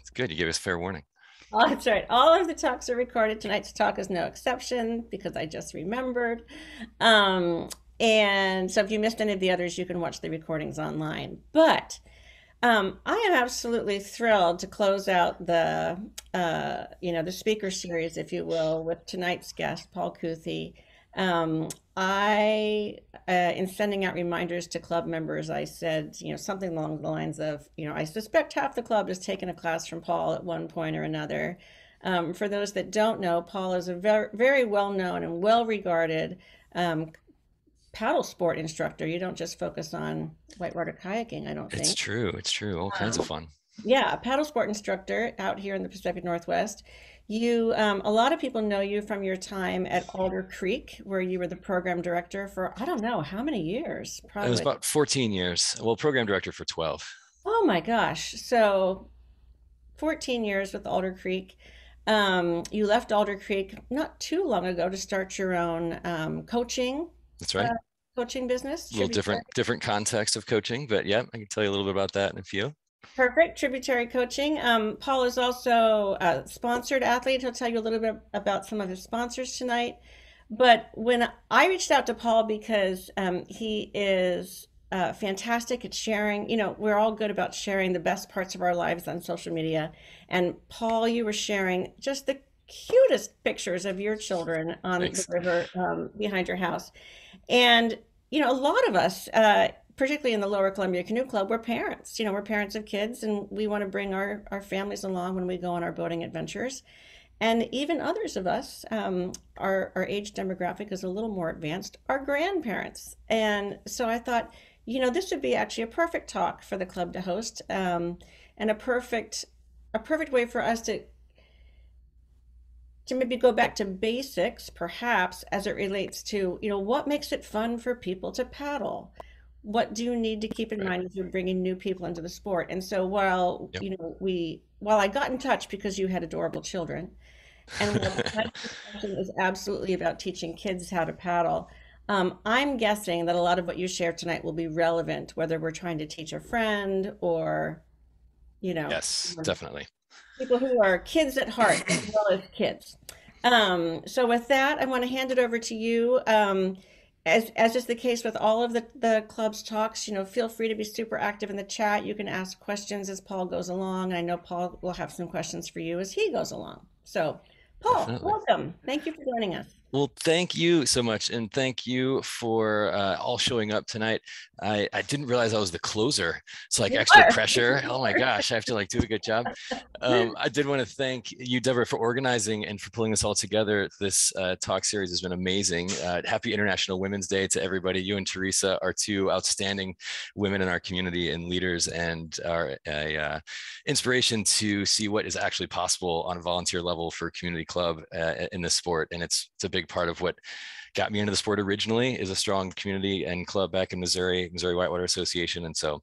It's good. You gave us fair warning. Oh, that's right. All of the talks are recorded. Tonight's talk is no exception because I just remembered. Um, and so if you missed any of the others, you can watch the recordings online. But I am absolutely thrilled to close out the speaker series, if you will, with tonight's guest, Paul Kuthe. In sending out reminders to club members, I said, something along the lines of, I suspect half the club has taken a class from Paul at one point or another. For those that don't know, Paul is a very, very well-known and well-regarded um, paddle sport instructor. You don't just focus on whitewater kayaking, I don't It's think. true. It's true. All kinds of Um, fun. yeah, a paddle sport instructor out here in the Pacific Northwest. A lot of people know you from your time at Alder Creek, where you were the program director for, I don't know, how many years? It was Probably. about 14 years. Well, program director for 12. Oh my gosh. So 14 years with Alder Creek. You left Alder Creek not too long ago to start your own That's uh, right. coaching business, A little Tributary. different context of coaching, but yeah, I can tell you a little bit about that in a few. Perfect. Tributary coaching. Paul is also a sponsored athlete. He'll tell you a little bit about some of his sponsors tonight. But when I reached out to Paul because he is fantastic at sharing, we're all good about sharing the best parts of our lives on social media. And Paul, you were sharing just the cutest pictures of your children on the Thanks. river behind your house. And, a lot of us, particularly in the Lower Columbia Canoe Club, we're parents. We're parents of kids and we want to bring our families along when we go on our boating adventures. And even others of us, our age demographic is a little more advanced, are grandparents. And so I thought, this would be actually a perfect talk for the club to host, and a perfect way for us to maybe go back to basics, perhaps, as it relates to, what makes it fun for people to paddle? What do you need to keep in Right. mind as you're bringing new people into the sport? And so Yep. while I got in touch because you had adorable children, and while tonight's discussion is absolutely about teaching kids how to paddle, I'm guessing that a lot of what you share tonight will be relevant, whether we're trying to teach a friend or, you know, Yes, definitely. people who are kids at heart as well as kids. So with that, I want to hand it over to you. As is the case with all of the club's talks, feel free to be super active in the chat. You can ask questions as Paul goes along. I know Paul will have some questions for you as he goes along. So, Paul, Definitely. welcome. Thank you for joining us. Well, thank you so much. And thank you for all showing up tonight. I didn't realize I was the closer. It's like You extra are. pressure. Oh my gosh, I have to like do a good job. I did want to thank you, Deborah, for organizing and for pulling this all together. This talk series has been amazing. Happy International Women's Day to everybody. You and Teresa are two outstanding women in our community and leaders, and are a inspiration to see what is actually possible on a volunteer level for a community club in this sport. And it's a big part of what got me into the sport originally, is a strong community and club back in Missouri Whitewater Association. And so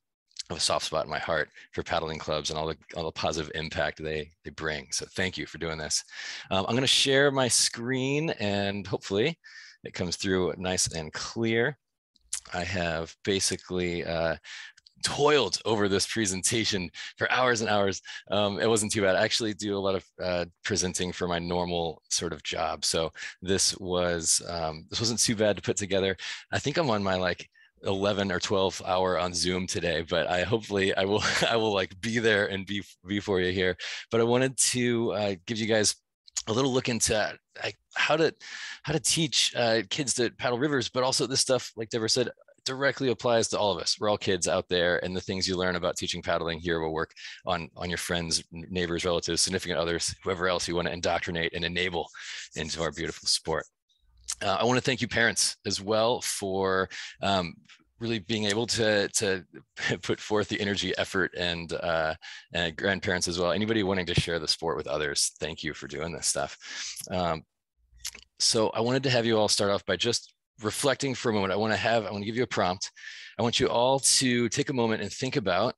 I have a soft spot in my heart for paddling clubs and all the positive impact they bring. So thank you for doing this. I'm going to share my screen and hopefully it comes through nice and clear. I have basically toiled over this presentation for hours and hours. It wasn't too bad. I actually do a lot of presenting for my normal sort of job. So this wasn't too bad to put together. I think I'm on my like 11 or 12 hour on Zoom today, but I will I will like be there and be for you here. But I wanted to give you guys a little look into like how to teach kids to paddle rivers, but also this stuff, like Deborah said, directly applies to all of us. We're all kids out there, and the things you learn about teaching paddling here will work on your friends, neighbors, relatives, significant others, whoever else you want to indoctrinate and enable into our beautiful sport. I want to thank you, parents, as well, for really being able to put forth the energy, effort, and grandparents as well. Anybody wanting to share the sport with others, thank you for doing this stuff. Um, so I wanted to have you all start off by just reflecting for a moment. I want to give you a prompt. I want you all to take a moment and think about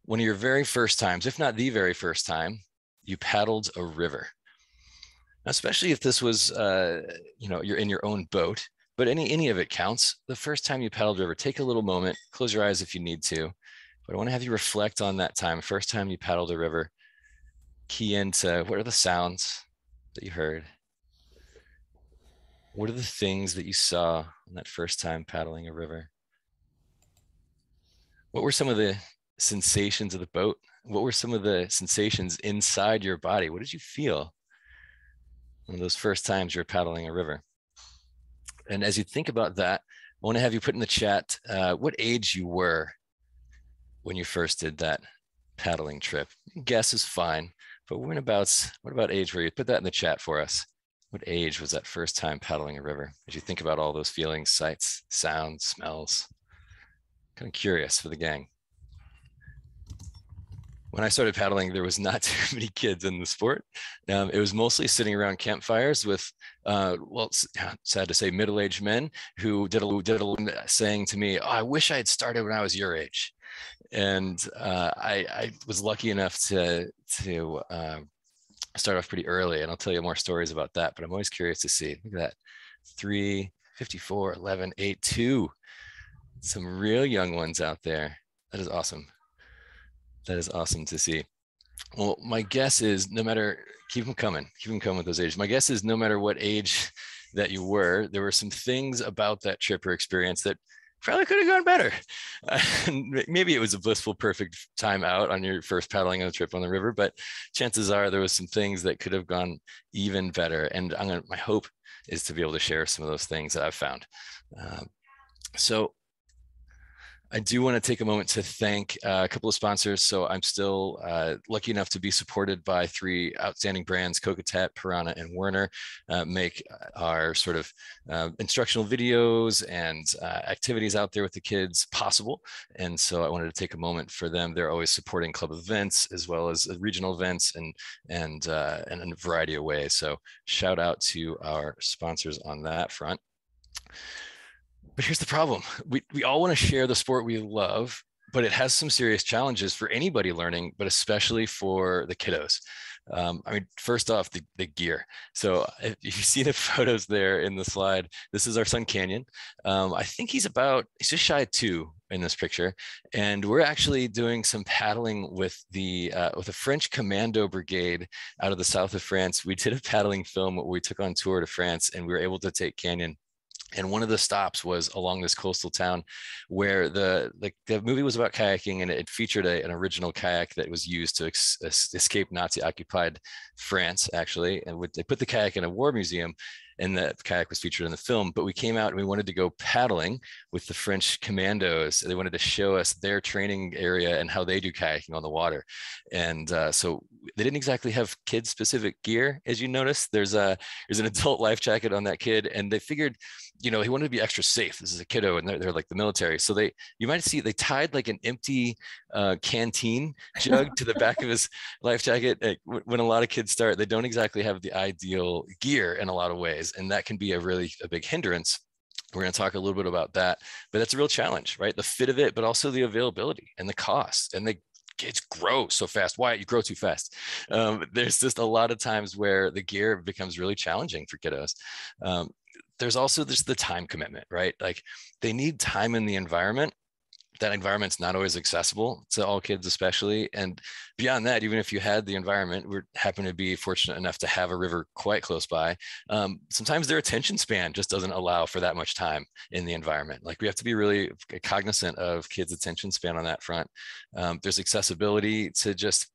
one of your very first times, if not the very first time, you paddled a river. Now, especially if this was, you're in your own boat, but any of it counts. The first time you paddled a river, take a little moment, close your eyes if you need to. But I want to have you reflect on that time, first time you paddled a river. key into what are the sounds that you heard? What are the things that you saw on that first time paddling a river? What were some of the sensations of the boat? What were some of the sensations inside your body? What did you feel on those first times you're paddling a river? And as you think about that, I want to have you put in the chat what age you were when you first did that paddling trip. Guess is fine, but what about age were you? Put that in the chat for us. What age was that first time paddling a river? As you think about all those feelings, sights, sounds, smells. Kind of curious for the gang. When I started paddling, there was not too many kids in the sport. It was mostly sitting around campfires with, well, sad to say, middle-aged men who did a saying to me, "Oh, I wish I had started when I was your age." And I was lucky enough to start off pretty early, and I'll tell you more stories about that. But I'm always curious to see. Look at that, 3, 54, 11, 8, 2. Some real young ones out there. That is awesome. That is awesome to see. Well, my guess is keep them coming with those ages. My guess is no matter what age that you were, there were some things about that trip or experience that probably could have gone better. Maybe it was a blissful, perfect time out on your first paddling on a trip on the river, but chances are there was some things that could have gone even better. And my hope is to be able to share some of those things that I've found. So I do want to take a moment to thank a couple of sponsors. So I'm still lucky enough to be supported by 3 outstanding brands, Kuthe, Piranha, and Werner, make our sort of instructional videos and activities out there with the kids possible. And so I wanted to take a moment for them. They're always supporting club events as well as regional events and in a variety of ways. So shout out to our sponsors on that front. But here's the problem. We all want to share the sport we love, but it has some serious challenges for anybody learning, but especially for the kiddos. First off, the gear. So if you see the photos there in the slide, this is our son Canyon. I think he's just shy of 2 in this picture. And we're actually doing some paddling with a French commando brigade out of the south of France. We did a paddling film where we took on tour to France, and we were able to take Canyon. And one of the stops was along this coastal town where the movie was about kayaking, and it featured an original kayak that was used to escape Nazi occupied France, actually. And they put the kayak in a war museum, and the kayak was featured in the film. But we came out and we wanted to go paddling with the French commandos. They wanted to show us their training area and how they do kayaking on the water. And so they didn't exactly have kid specific gear. As you notice, there's an adult life jacket on that kid, and they figured, he wanted to be extra safe. This is a kiddo, and they're like the military. So you might see they tied like an empty canteen jug to the back of his life jacket. When a lot of kids start, they don't exactly have the ideal gear in a lot of ways, and that can be a big hindrance. We're going to talk a little bit about that, but that's a real challenge, right? The fit of it, but also the availability and the cost, and the kids grow so fast. Why? You grow too fast. There's just a lot of times where the gear becomes really challenging for kiddos. There's also just the time commitment, right? Like they need time in the environment. That environment's not always accessible to all kids, especially. And beyond that, even if you had the environment, we happen to be fortunate enough to have a river quite close by. Sometimes their attention span just doesn't allow for that much time in the environment. Like we have to be really cognizant of kids' attention span on that front. There's accessibility to just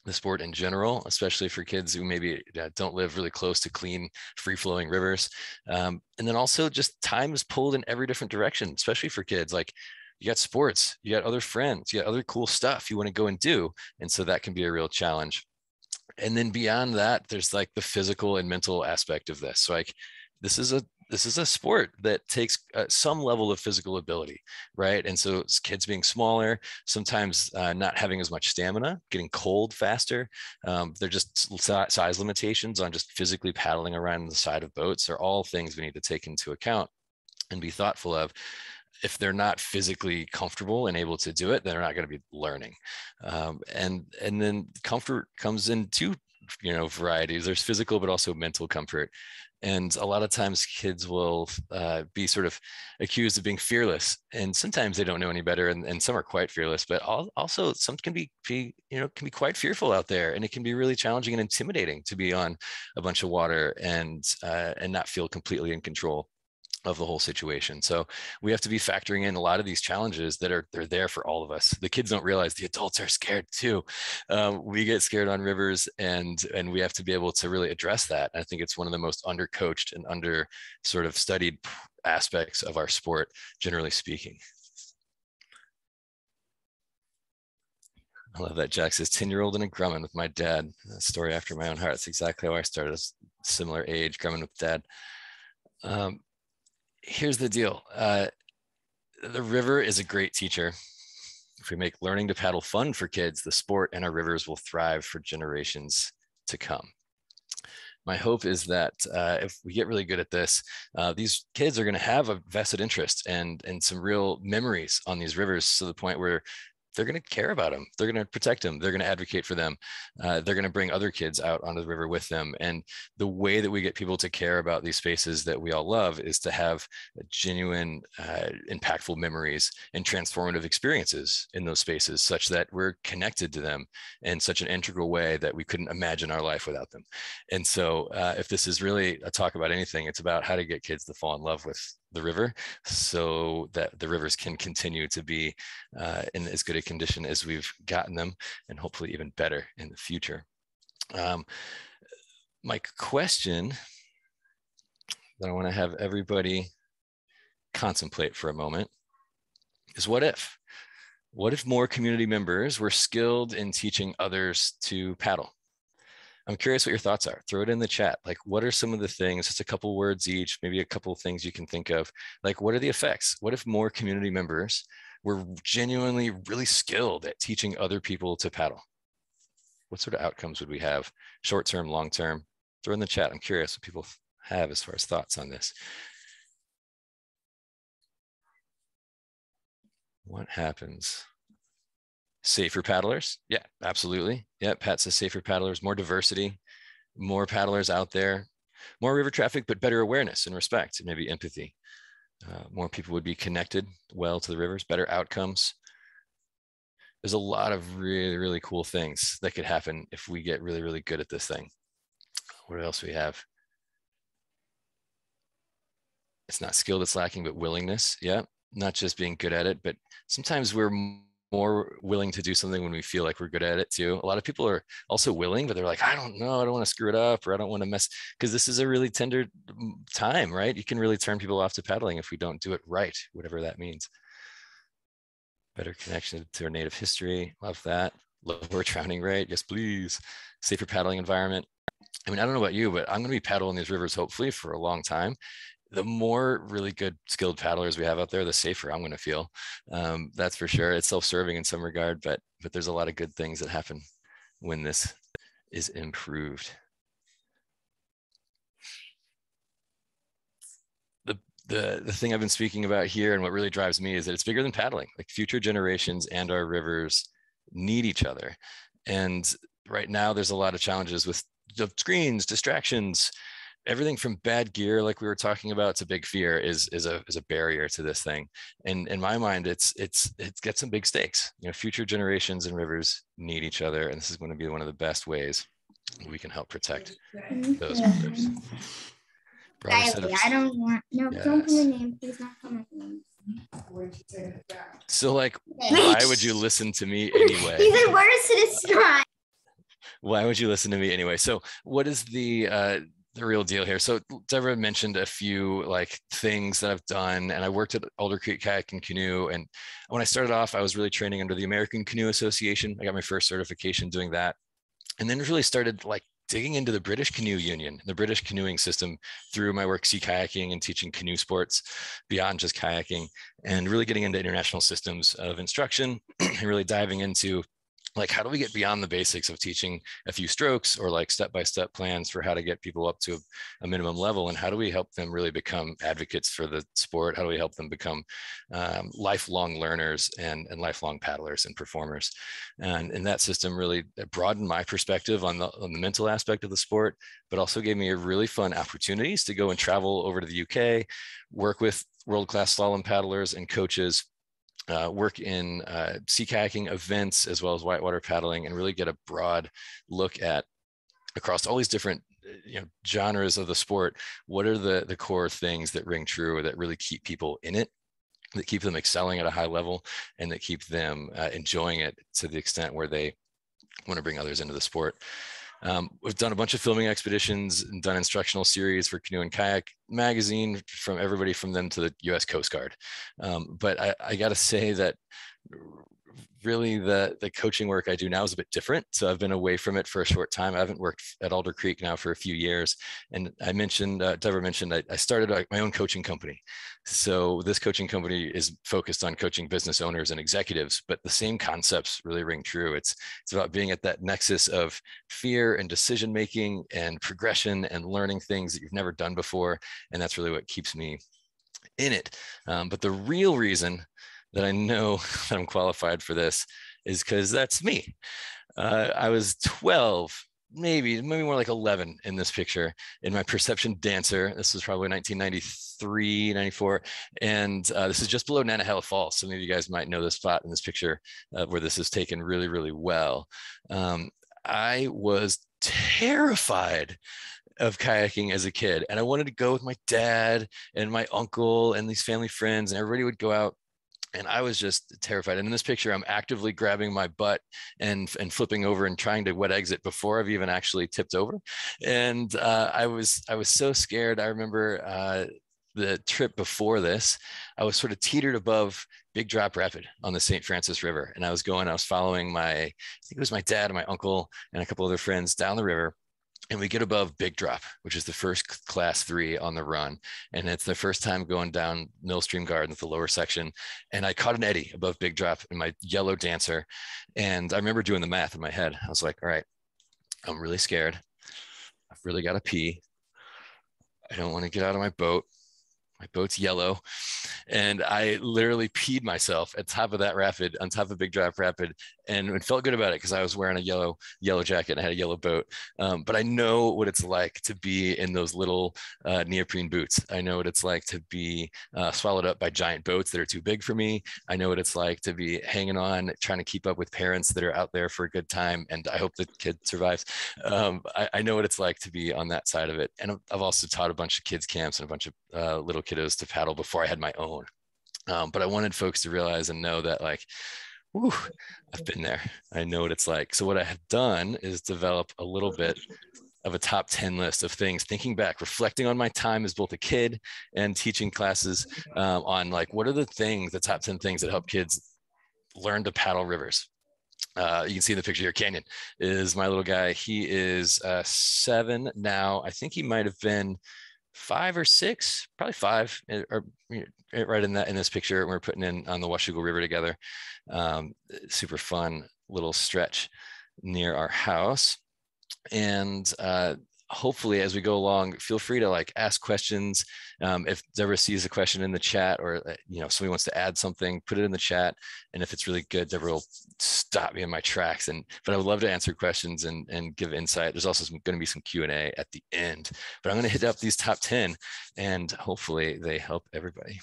the sport in general, especially for kids who maybe don't live really close to clean, free-flowing rivers. And then also just time is pulled in every different direction, especially for kids. Like you got sports, you got other friends, you got other cool stuff you want to go and do. And so that can be a real challenge. And then beyond that, there's like the physical and mental aspect of this. So like this is a sport that takes some level of physical ability, right? And so kids being smaller, sometimes not having as much stamina, getting cold faster. They're just size limitations on just physically paddling around the side of boats are all things we need to take into account and be thoughtful of. If they're not physically comfortable and able to do it, they're not going to be learning. And then comfort comes in two varieties. There's physical, but also mental comfort. And a lot of times kids will be sort of accused of being fearless. And sometimes they don't know any better. And some are quite fearless, but also some can be quite fearful out there. And it can be really challenging and intimidating to be on a bunch of water and not feel completely in control of the whole situation. So we have to be factoring in a lot of these challenges they're there for all of us. The kids don't realize the adults are scared too. We get scared on rivers, and we have to be able to really address that. I think it's one of the most undercoached and under sort of studied aspects of our sport, generally speaking. I love that. Jack says 10-year-old and a grumman with my dad. A story after my own heart. That's exactly how I started. A similar age, grumman with dad. Here's the deal. The river is a great teacher. If we make learning to paddle fun for kids, the sport and our rivers will thrive for generations to come. My hope is that if we get really good at this, these kids are going to have a vested interest and some real memories on these rivers, to the point where they're going to care about them. They're going to protect them. They're going to advocate for them. They're going to bring other kids out onto the river with them. And the way that we get people to care about these spaces that we all love is to have genuine, impactful memories and transformative experiences in those spaces, such that we're connected to them in such an integral way that we couldn't imagine our life without them. And so if this is really a talk about anything, it's about how to get kids to fall in love with the river, so that the rivers can continue to be in as good a condition as we've gotten them, and hopefully even better in the future. My question that I want to have everybody contemplate for a moment is, what if? What if more community members were skilled in teaching others to paddle? I'm curious what your thoughts are. Throw it in the chat. Like, what are some of the things, just a couple words each, maybe a couple of things you can think of. Like, what are the effects? What if more community members were genuinely really skilled at teaching other people to paddle? What sort of outcomes would we have? Short-term, long-term? Throw in the chat. I'm curious what people have as far as thoughts on this. What happens? Safer paddlers? Yeah, absolutely. Yeah, Pat says safer paddlers, more diversity, more paddlers out there, more river traffic, but better awareness and respect and maybe empathy. More people would be connected well to the rivers, better outcomes. There's a lot of really, really cool things that could happen if we get really, really good at this thing. What else do we have? It's not skill that's lacking, but willingness. Yeah, not just being good at it, but sometimes we're more willing to do something when we feel like we're good at it too. A lot of people are also willing, but they're like, I don't know, I don't want to screw it up, or I don't want to mess, because this is a really tender time, right? You can really turn people off to paddling if we don't do it right, whatever that means. Better connection to our native history. Love that. Lower drowning rate. Yes, please. Safer paddling environment. I mean, I don't know about you, but I'm going to be paddling these rivers hopefully for a long time. The more really good skilled paddlers we have out there, the safer I'm going to feel. That's for sure. It's self-serving in some regard, but there's a lot of good things that happen when this is improved. The thing I've been speaking about here, and what really drives me, is that it's bigger than paddling. Like, future generations and our rivers need each other. And right now there's a lot of challenges with the screens, distractions. Everything from bad gear, like we were talking about, to big fear is a barrier to this thing. And in my mind, it's got some big stakes. You know, future generations and rivers need each other, and this is going to be one of the best ways we can help protect those rivers. Riley, I don't want, no, yes. Don't put a name, please don't put my name. So, like, why would you listen to me anyway? He said words to describe. Why would you listen to me anyway? So, what is the real deal here? So Deborah mentioned a few like things that I've done, and I worked at Alder Creek Kayak and Canoe. And when I started off, I was really training under the American Canoe Association. I got my first certification doing that, and then really started like digging into the British Canoe Union, the British canoeing system, through my work sea kayaking and teaching canoe sports beyond just kayaking, and really getting into international systems of instruction and really diving into like, how do we get beyond the basics of teaching a few strokes or like step-by-step plans for how to get people up to a minimum level? And how do we help them really become advocates for the sport? How do we help them become lifelong learners and lifelong paddlers and performers? And that system really broadened my perspective on the mental aspect of the sport, but also gave me a really fun opportunities to go and travel over to the UK, work with world-class slalom paddlers and coaches, work in sea kayaking events as well as whitewater paddling, and really get a broad look at across all these different genres of the sport. What are the core things that ring true, that really keep people in it, that keep them excelling at a high level, and that keep them enjoying it to the extent where they want to bring others into the sport. We've done a bunch of filming expeditions and done instructional series for Canoe and Kayak magazine, from everybody from them to the US Coast Guard. But I got to say that really the coaching work I do now is a bit different. So I've been away from it for a short time. I haven't worked at Alder Creek now for a few years. And I mentioned, Deborah mentioned, I started my own coaching company. So this coaching company is focused on coaching business owners and executives, but the same concepts really ring true. It's about being at that nexus of fear and decision-making and progression and learning things that you've never done before. And that's really what keeps me in it. But the real reason that I know that I'm qualified for this is because that's me. I was 12, maybe more like 11 in this picture, in my Perception Dancer. This was probably 1993, 94. And this is just below Nantahala Falls. So maybe you guys might know this spot in this picture where this is taken really, really well. I was terrified of kayaking as a kid. And I wanted to go with my dad and my uncle and these family friends, and everybody would go out. And I was just terrified. And in this picture, I'm actively grabbing my butt and flipping over and trying to wet exit before I've even actually tipped over. And I was so scared. I remember the trip before this, I was sort of teetered above Big Drop Rapid on the St. Francis River. And I was following I think it was my dad and my uncle and a couple other friends down the river. And we get above Big Drop, which is the first class 3 on the run. And it's the first time going down Millstream Garden at the lower section. And I caught an eddy above Big Drop in my yellow Dancer. And I remember doing the math in my head. I was like, all right, I'm really scared. I've really got to pee. I don't want to get out of my boat. My boat's yellow. And I literally peed myself at top of that rapid, on top of Big Drop Rapid, and it felt good about it because I was wearing a yellow jacket and I had a yellow boat. But I know what it's like to be in those little neoprene boots. I know what it's like to be swallowed up by giant boats that are too big for me. I know what it's like to be hanging on, trying to keep up with parents that are out there for a good time, and I hope the kid survives. I know what it's like to be on that side of it. And I've also taught a bunch of kids camps and a bunch of little kiddos to paddle before I had my own. But I wanted folks to realize and know that, like, whew, I've been there. I know what it's like. So what I have done is develop a little bit of a top 10 list of things, thinking back, reflecting on my time as both a kid and teaching classes on, like, what are the top 10 things that help kids learn to paddle rivers. You can see in the picture here, Canyon is my little guy. He is 7 now. I think he might have been 5 or 6, probably 5, or right in this picture. We're putting in on the Washougal River together. Super fun little stretch near our house. And hopefully as we go along, feel free to ask questions. If Deborah sees a question in the chat, or somebody wants to add something, put it in the chat. And if it's really good, Deborah will stop me in my tracks. But I would love to answer questions and give insight. There's also going to be some Q&A at the end. But I'm going to hit up these top 10, and hopefully they help everybody.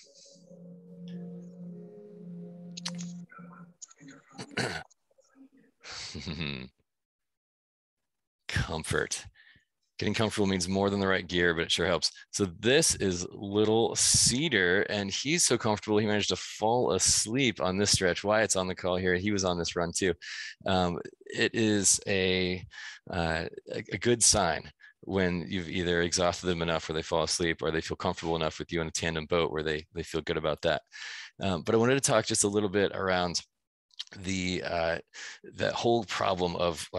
Comfort. Getting comfortable means more than the right gear, but it sure helps. So this is little Cedar, and he's so comfortable he managed to fall asleep on this stretch. Wyatt's on the call here. He was on this run too. It is a good sign when you've either exhausted them enough where they fall asleep, or they feel comfortable enough with you in a tandem boat where they feel good about that. But I wanted to talk just a little bit around that whole problem of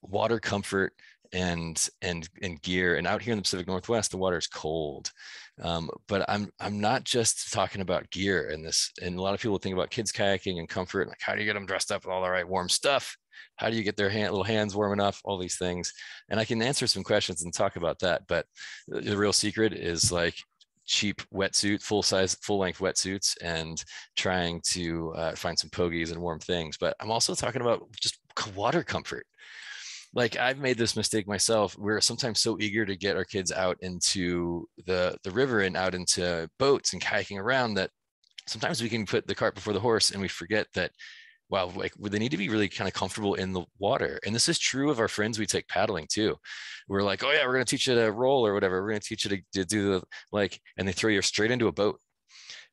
water comfort and gear. And out here in the Pacific Northwest, the water is cold. But I'm not just talking about gear in this. And a lot of people think about kids kayaking and comfort, like, how do you get them dressed up with all the right warm stuff? How do you get their little hands warm enough? All these things. And I can answer some questions and talk about that. But the real secret is like cheap wetsuit, full length wetsuits, and trying to find some pogies and warm things. But I'm also talking about just water comfort. Like I've made this mistake myself. We're sometimes so eager to get our kids out into the river and out into boats and kayaking around that sometimes we can put the cart before the horse, and we forget that, wow, like they need to be really kind of comfortable in the water. And this is true of our friends we take paddling too. We're like, oh yeah, we're going to teach you to roll or whatever. We're going to teach you to do the like, and they throw you straight into a boat.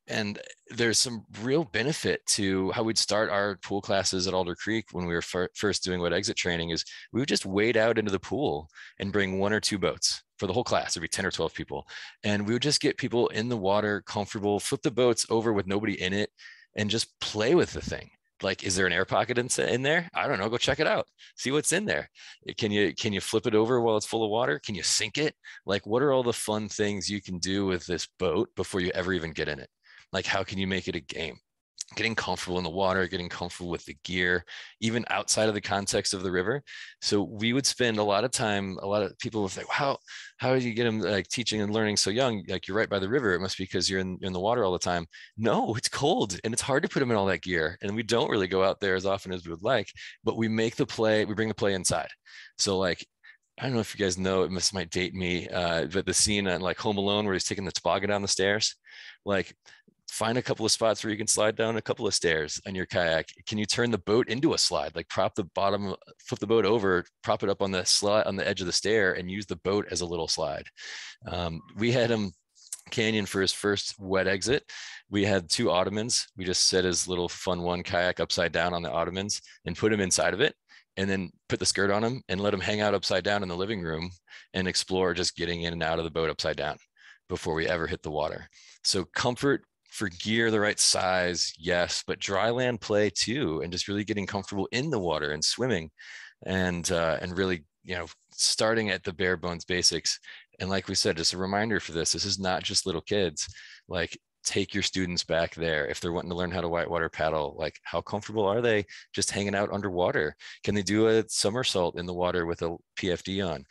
And there's some real benefit to how we'd start our pool classes at Alder Creek when we were first doing wet exit training. Is we would just wade out into the pool and bring 1 or 2 boats for the whole class. There'd be 10 or 12 people. And we would just get people in the water, comfortable, flip the boats over with nobody in it, and just play with the thing. Like, is there an air pocket in there? I don't know. Go check it out. See what's in there. Can you flip it over while it's full of water? Can you sink it? Like, what are all the fun things you can do with this boat before you ever even get in it? Like, how can you make it a game? Getting comfortable in the water, getting comfortable with the gear, even outside of the context of the river. So we would spend a lot of time, a lot of people would think, how do you get them like teaching and learning so young? Like, you're right by the river. It must be because you're in the water all the time. No, it's cold and it's hard to put them in all that gear. And we don't really go out there as often as we would like, but we bring the play inside. So like, I don't know if you guys know, this might date me, but the scene on like Home Alone where he's taking the toboggan down the stairs, like, find a couple of spots where you can slide down a couple of stairs on your kayak. Can you turn the boat into a slide? Like flip the boat over, prop it up on the slide on the edge of the stair, and use the boat as a little slide. We had him Canyon for his first wet exit. We had 2 Ottomans. We just set his little fun one kayak upside down on the Ottomans and put him inside of it, and then put the skirt on him and let him hang out upside down in the living room and explore just getting in and out of the boat upside down before we ever hit the water. So comfort for gear, the right size, yes, but dry land play too, and just really getting comfortable in the water and swimming, and really, starting at the bare bones basics. And like we said, just a reminder for this is not just little kids. Like, take your students back there if they're wanting to learn how to whitewater paddle. Like, how comfortable are they just hanging out underwater? Can they do a somersault in the water with a PFD on?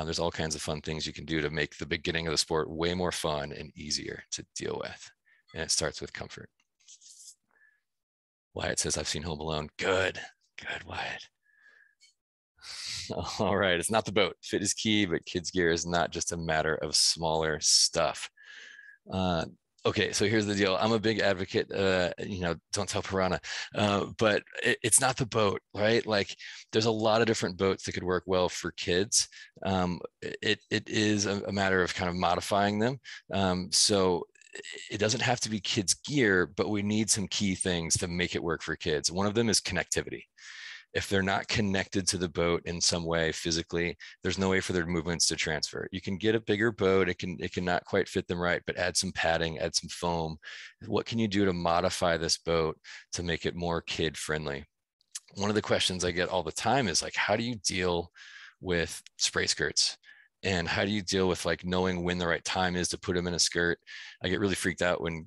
There's all kinds of fun things you can do to make the beginning of the sport way more fun and easier to deal with. And it starts with comfort. Wyatt says, I've seen Home Alone. Good, Wyatt. All right, it's not the boat. Fit is key, but kids' gear is not just a matter of smaller stuff. Okay, so here's the deal. I'm a big advocate, don't tell Piranha, but it's not the boat, right? Like, there's a lot of different boats that could work well for kids. It is a matter of kind of modifying them. So it doesn't have to be kids' gear, but we need some key things to make it work for kids. One of them is connectivity. If they're not connected to the boat in some way physically, there's no way for their movements to transfer. You can get a bigger boat, it can not quite fit them right, but add some padding, add some foam. What can you do to modify this boat to make it more kid friendly? One of the questions I get all the time is like, how do you deal with spray skirts? And how do you deal with like knowing when the right time is to put them in a skirt? I get really freaked out when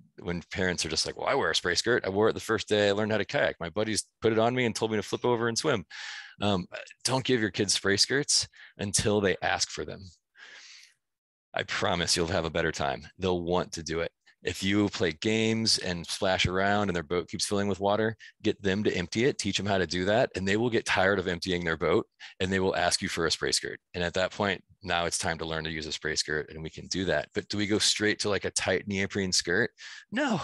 parents are just like, well, I wear a spray skirt. I wore it the first day I learned how to kayak. My buddies put it on me and told me to flip over and swim. Don't give your kids spray skirts until they ask for them. I promise you'll have a better time. They'll want to do it. If you play games and splash around and their boat keeps filling with water, get them to empty it, teach them how to do that, and they will get tired of emptying their boat and they will ask you for a spray skirt. And at that point, now it's time to learn to use a spray skirt, and we can do that. But do we go straight to like a tight neoprene skirt? No,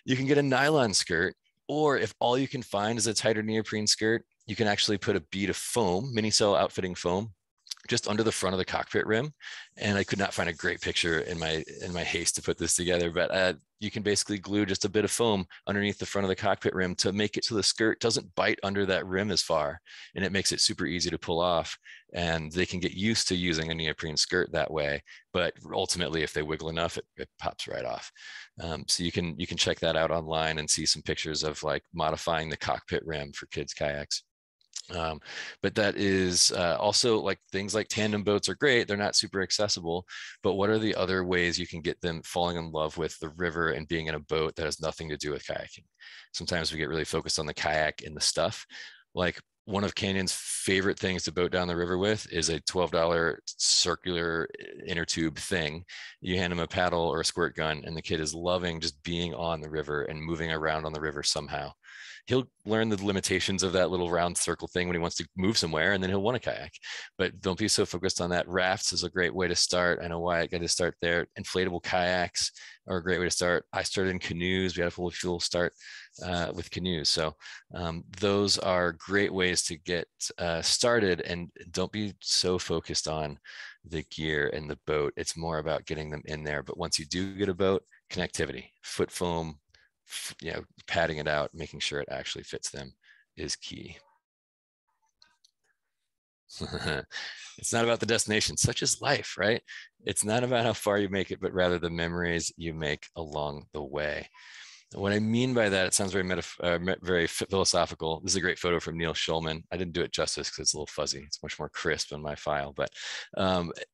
you can get a nylon skirt, or if all you can find is a tighter neoprene skirt, you can actually put a bead of foam, mini cell outfitting foam, just under the front of the cockpit rim. And I could not find a great picture in my haste to put this together, but you can basically glue just a bit of foam underneath the front of the cockpit rim to make it so the skirt doesn't bite under that rim as far, and it makes it super easy to pull off. And they can get used to using a neoprene skirt that way, but ultimately if they wiggle enough, it pops right off. So you can check that out online and see some pictures of like modifying the cockpit rim for kids kayaks. But that is also like things like tandem boats are great. They're not super accessible, but what are the other ways you can get them falling in love with the river and being in a boat that has nothing to do with kayaking? Sometimes we get really focused on the kayak and the stuff. Like, one of Canyon's favorite things to boat down the river with is a $12 circular inner tube thing. You hand him a paddle or a squirt gun, and the kid is loving just being on the river and moving around on the river somehow. He'll learn the limitations of that little round circle thing when he wants to move somewhere, and then he'll want a kayak. But don't be so focused on that. Rafts is a great way to start. I know why I got to start there. Inflatable kayaks are a great way to start. I started in canoes. We had a full fuel start with canoes. So those are great ways to get started, and don't be so focused on the gear and the boat. It's more about getting them in there. But once you do get a boat, connectivity, foot foam, padding it out, making sure it actually fits them is key. It's not about the destination, such is life, right? It's not about how far you make it, but rather the memories you make along the way. What I mean by that, it sounds very philosophical. This is a great photo from Neil Schulman. I didn't do it justice because it's a little fuzzy. It's much more crisp in my file, but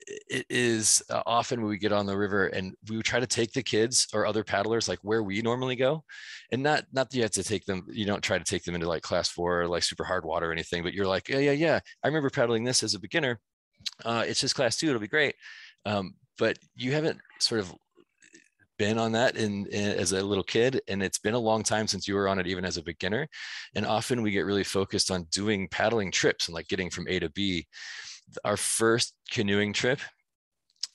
it is often when we get on the river and we try to take the kids or other paddlers like where we normally go, and not that you have to take them. You don't try to take them into like class 4 or like super hard water or anything, but you're like, yeah. I remember paddling this as a beginner. It's just class 2. It'll be great. But you haven't sort of been on that as a little kid, and it's been a long time since you were on it even as a beginner. And often we get really focused on doing paddling trips and like getting from A to B. Our first canoeing trip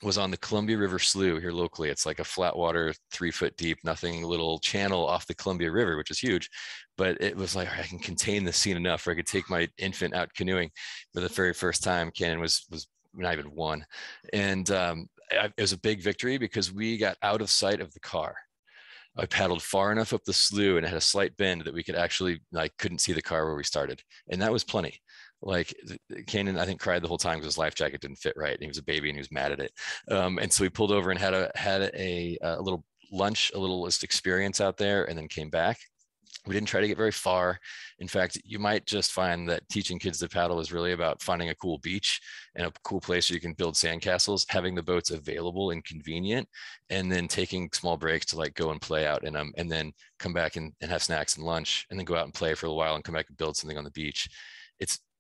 was on the Columbia River Slough here locally. It's like a flat water, 3 foot deep, nothing little channel off the Columbia River, which is huge. But it was like, I can contain the scene enough where I could take my infant out canoeing for the very first time. Canyon was not even 1. And it was a big victory because we got out of sight of the car. I paddled far enough up the slough and it had a slight bend that we could actually, like, couldn't see the car where we started. And that was plenty. Like Canyon, I think, cried the whole time because his life jacket didn't fit right. And he was a baby and he was mad at it. And so we pulled over and had a little lunch, a little experience out there, and then came back. We didn't try to get very far. In fact, you might just find that teaching kids to paddle is really about finding a cool beach and a cool place where you can build sandcastles, having the boats available and convenient, and then taking small breaks to like go and play out in them, and then come back and have snacks and lunch, and then go out and play for a while and come back and build something on the beach.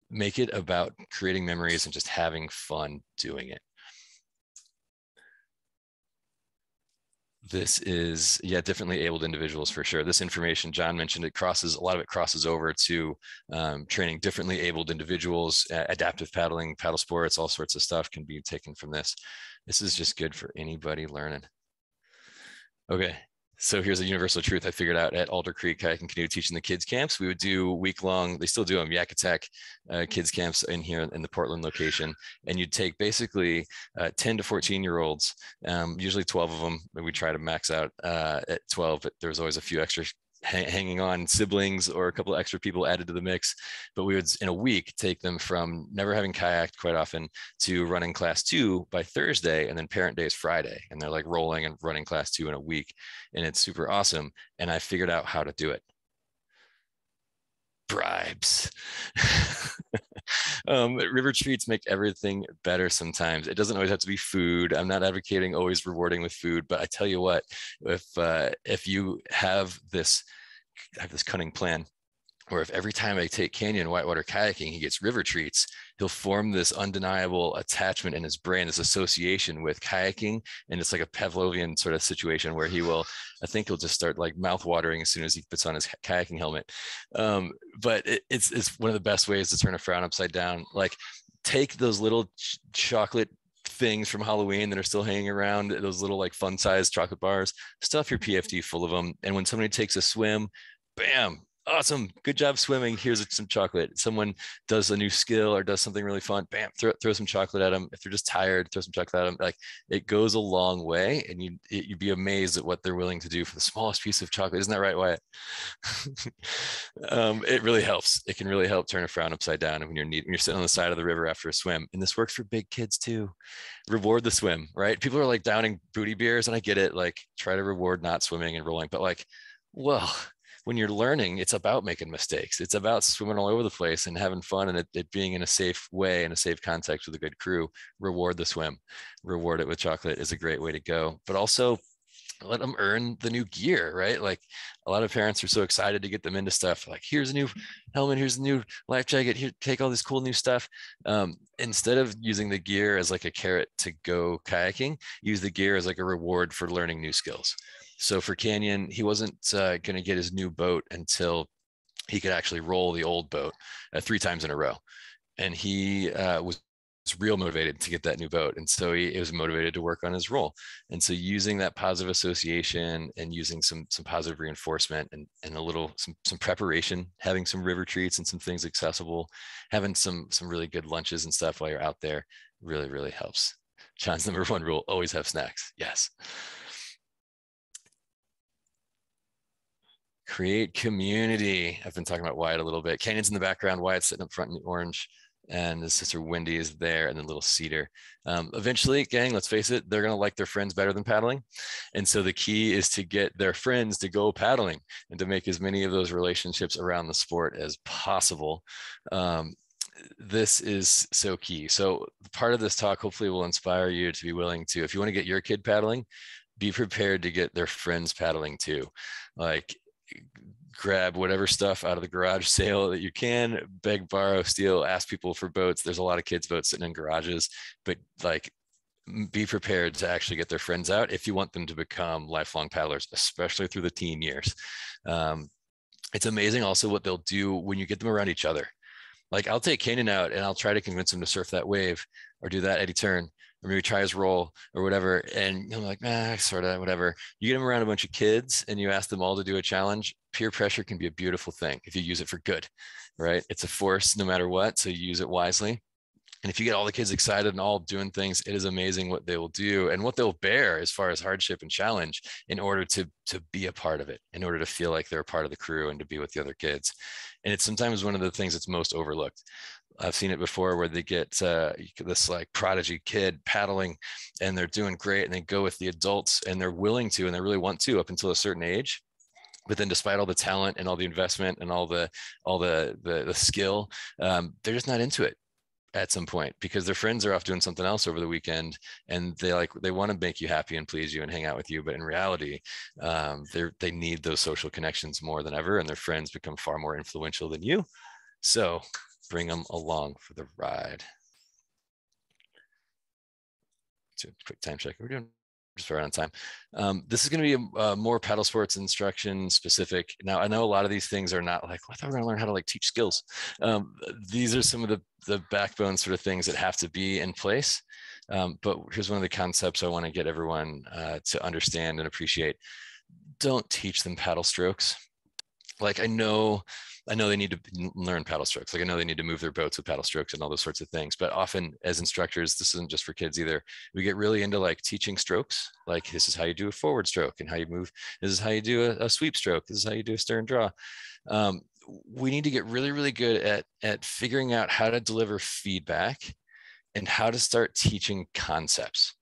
Make it about creating memories and just having fun doing it. This is, differently abled individuals for sure. This information, John mentioned, a lot of it crosses over to training differently abled individuals, adaptive paddling, paddle sports, all sorts of stuff can be taken from this. This is just good for anybody learning. Okay, so here's a universal truth I figured out at Alder Creek Kayak and Canoe teaching the kids camps. We would do week-long, they still do them, Yakutak kids camps in here in the Portland location. And you'd take basically 10 to 14-year-olds, usually 12 of them. We try to max out at 12, but there's always a few extra hanging on, siblings or a couple of extra people added to the mix. But we would, in a week, take them from never having kayaked quite often to running class 2 by Thursday, and then parent day is Friday. And they're like rolling and running class 2 in a week. And it's super awesome. And I figured out how to do it. Bribes. River treats make everything better sometimes. It doesn't always have to be food. I'm not advocating always rewarding with food, but I tell you what, if you have this cunning plan, or if every time I take Canyon whitewater kayaking, he gets river treats, he'll form this undeniable attachment in his brain, this association with kayaking. And it's like a Pavlovian sort of situation where I think he'll just start like mouth watering as soon as he puts on his kayaking helmet. But it's one of the best ways to turn a frown upside down. Like, take those little chocolate things from Halloween that are still hanging around, those little like fun sized chocolate bars, stuff your PFD full of them. And when somebody takes a swim, bam, awesome, good job swimming, here's some chocolate. Someone does a new skill or does something really fun, bam, throw some chocolate at them. If they're just tired, throw some chocolate at them. Like, it goes a long way, and you'd be amazed at what they're willing to do for the smallest piece of chocolate. Isn't that right, Wyatt? It really helps. It can really help turn a frown upside down when you're sitting on the side of the river after a swim. And this works for big kids too. Reward the swim, right? People are like downing booty beers, and I get it. Like, try to reward not swimming and rolling, but like, well, when you're learning, it's about making mistakes. It's about swimming all over the place and having fun, and it being in a safe way, in a safe context with a good crew. Reward the swim. Reward it with chocolate is a great way to go. But also, let them earn the new gear, right? Like a lot of parents are so excited to get them into stuff. Like, here's a new helmet, here's a new life jacket, here, take all this cool new stuff. Instead of using the gear as like a carrot to go kayaking, use the gear as like a reward for learning new skills. So for Canyon, he wasn't going to get his new boat until he could actually roll the old boat 3 times in a row. And he was real motivated to get that new boat. And so he was motivated to work on his roll. And so using that positive association and using some positive reinforcement and a little, some preparation, having some river treats and some things accessible, having some really good lunches and stuff while you're out there really, really helps. Sean's number 1 rule, always have snacks. Yes. Create community. I've been talking about Wyatt a little bit. Canyon's in the background. Wyatt's sitting up front in the orange, and his sister Wendy is there, and then little Cedar. Eventually, gang, let's face it, they're going to like their friends better than paddling. And so the key is to get their friends to go paddling and to make as many of those relationships around the sport as possible. This is so key. So part of this talk hopefully will inspire you to be willing to, if you want to get your kid paddling, be prepared to get their friends paddling too. Like, grab whatever stuff out of the garage sale that you can, beg, borrow, steal, ask people for boats. There's a lot of kids' boats sitting in garages, but like, be prepared to actually get their friends out if you want them to become lifelong paddlers, especially through the teen years. It's amazing also what they'll do when you get them around each other. Like, I'll take Canyon out and I'll try to convince him to surf that wave or do that eddy turn, or maybe try his roll or whatever. And I'm like, sort of, whatever. You get them around a bunch of kids and you ask them all to do a challenge. Peer pressure can be a beautiful thing if you use it for good, right? It's a force no matter what. So you use it wisely. And if you get all the kids excited and all doing things, it is amazing what they will do and what they'll bear as far as hardship and challenge in order to be a part of it, in order to feel like they're a part of the crew and to be with the other kids. And it's sometimes one of the things that's most overlooked. I've seen it before where they get this like prodigy kid paddling and they're doing great and they go with the adults and they're willing to and they really want to up until a certain age. But then despite all the talent and all the investment and all the skill, they're just not into it at some point because their friends are off doing something else over the weekend and they want to make you happy and please you and hang out with you. But in reality, they need those social connections more than ever, and their friends become far more influential than you. So bring them along for the ride. So quick time check. We're doing just right on time. This is going to be a more paddle sports instruction specific. Now, I know a lot of these things are not like, I thought we were going to learn how to like teach skills. These are some of the backbone sort of things that have to be in place. But here's one of the concepts I want to get everyone to understand and appreciate. Don't teach them paddle strokes. Like, I know they need to learn paddle strokes. Like, I know they need to move their boats with paddle strokes and all those sorts of things. But often as instructors, this isn't just for kids either. We get really into like teaching strokes. Like, this is how you do a forward stroke and how you move. This is how you do a sweep stroke. This is how you do a stern draw. We need to get really, really good at figuring out how to deliver feedback and how to start teaching concepts.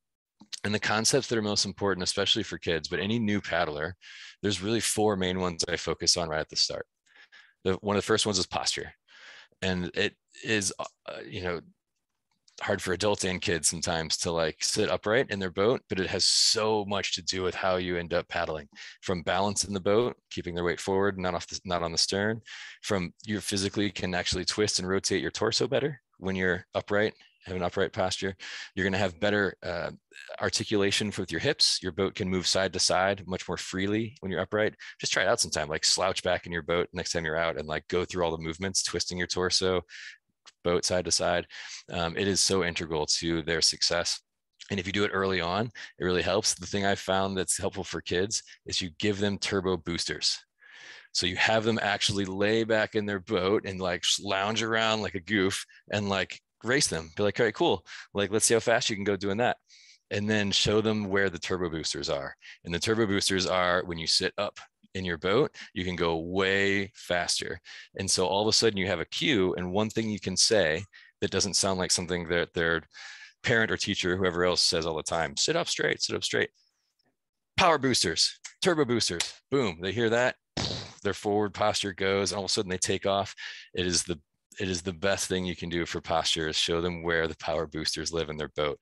And the concepts that are most important, especially for kids, but any new paddler, there's really 4 main ones I focus on right at the start. One of the first ones is posture. And it is, hard for adults and kids sometimes to like sit upright in their boat, but it has so much to do with how you end up paddling, from balance in the boat, keeping their weight forward, not on the stern, from you physically can actually twist and rotate your torso better when you're upright, have an upright posture. You're going to have better articulation with your hips. Your boat can move side to side much more freely when you're upright. Just try it out sometime, like slouch back in your boat next time you're out and like go through all the movements, twisting your torso, boat side to side. It is so integral to their success. And if you do it early on, it really helps. The thing I found that's helpful for kids is you give them turbo boosters. So you have them actually lay back in their boat and like lounge around like a goof and like race them. Be like, all right, cool. Like, let's see how fast you can go doing that. And then show them where the turbo boosters are. And the turbo boosters are when you sit up in your boat, you can go way faster. And so all of a sudden you have a cue and one thing you can say that doesn't sound like something that their parent or teacher, whoever else says all the time, sit up straight, power boosters, turbo boosters, boom, they hear that, their forward posture goes, and all of a sudden they take off. It is the best thing you can do for posture is show them where the power boosters live in their boat.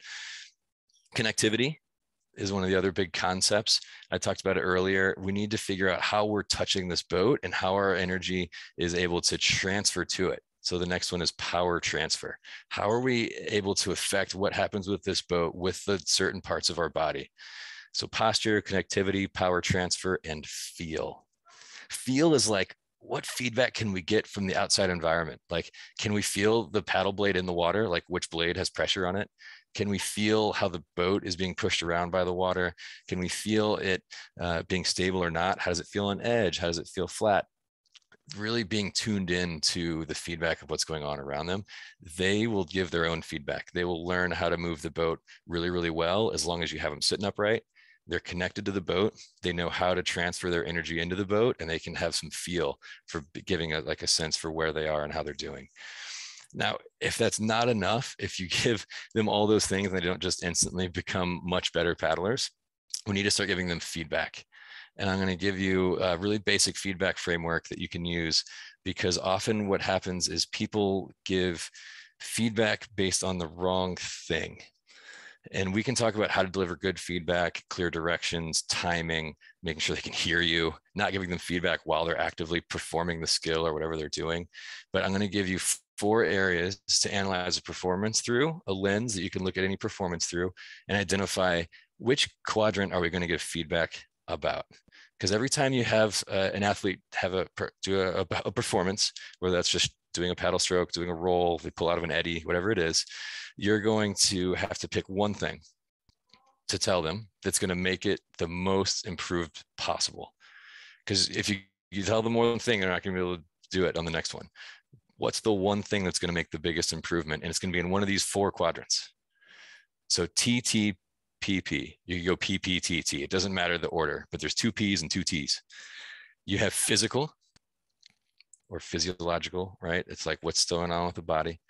Connectivity. is one of the other big concepts. I talked about it earlier. We need to figure out how we're touching this boat and how our energy is able to transfer to it. So the next one is power transfer. How are we able to affect what happens with this boat with the certain parts of our body? So posture, connectivity, power transfer, and feel. Feel is like, what feedback can we get from the outside environment? Like, can we feel the paddle blade in the water? Like which blade has pressure on it? Can we feel how the boat is being pushed around by the water? Can we feel it being stable or not? How does it feel on edge? How does it feel flat? Really being tuned in to the feedback of what's going on around them. They will give their own feedback. They will learn how to move the boat really, really well, as long as you have them sitting upright. They're connected to the boat. They know how to transfer their energy into the boat, and they can have some feel for giving a sense for where they are and how they're doing. Now, if that's not enough, if you give them all those things and they don't just instantly become much better paddlers, we need to start giving them feedback. And I'm going to give you a really basic feedback framework that you can use, because often what happens is people give feedback based on the wrong thing. And we can talk about how to deliver good feedback, clear directions, timing, making sure they can hear you, not giving them feedback while they're actively performing the skill or whatever they're doing. But I'm going to give you 4 areas to analyze a performance through, a lens that you can look at any performance through, and identify which quadrant are we going to give feedback about. Because every time you have an athlete do a performance, whether that's just doing a paddle stroke, doing a roll, they pull out of an eddy, whatever it is, you're going to have to pick one thing to tell them that's going to make it the most improved possible. Because if you tell them more than one thing, they're not going to be able to do it on the next one. What's the one thing that's going to make the biggest improvement? And it's going to be in one of these 4 quadrants. So TT, PP, you can go PP, TT. It doesn't matter the order, but there's 2 Ps and 2 Ts. You have physical or physiological, right? It's like what's going on with the body.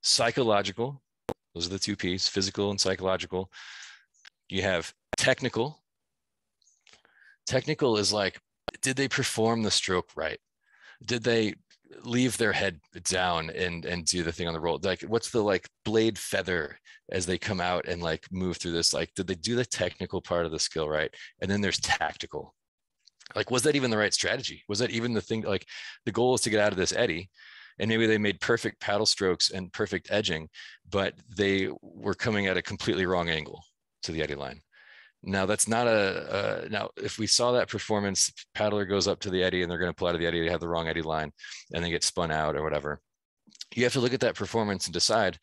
Psychological, those are the 2 Ps, physical and psychological. You have technical. Technical is like, did they perform the stroke right? Did they leave their head down and do the thing on the roll? Like, what's the blade feather as they come out and move through this? Like, did they do the technical part of the skill right? And then there's tactical. Like, was that even the right strategy? Was that even the thing? Like, the goal is to get out of this eddy, and maybe they made perfect paddle strokes and perfect edging, but they were coming at a completely wrong angle to the eddy line. Now that's not now if we saw that performance, paddler goes up to the eddy and they're going to pull out of the eddy, they have the wrong eddy line and they get spun out or whatever. You have to look at that performance and decide,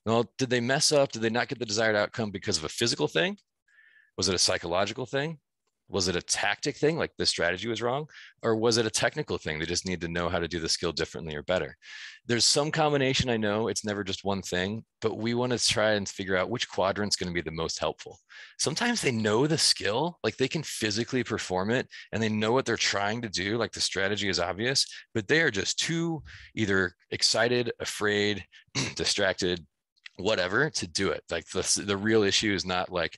well, did they mess up? Did they not get the desired outcome because of a physical thing? Was it a psychological thing? Was it a tactic thing, like the strategy was wrong? Or was it a technical thing? They just need to know how to do the skill differently or better. There's some combination. I know it's never just one thing, but we want to try and figure out which quadrant's going to be the most helpful. Sometimes they know the skill, like they can physically perform it and they know what they're trying to do. Like the strategy is obvious, but they are just too either excited, afraid, distracted, whatever to do it. Like the real issue is not like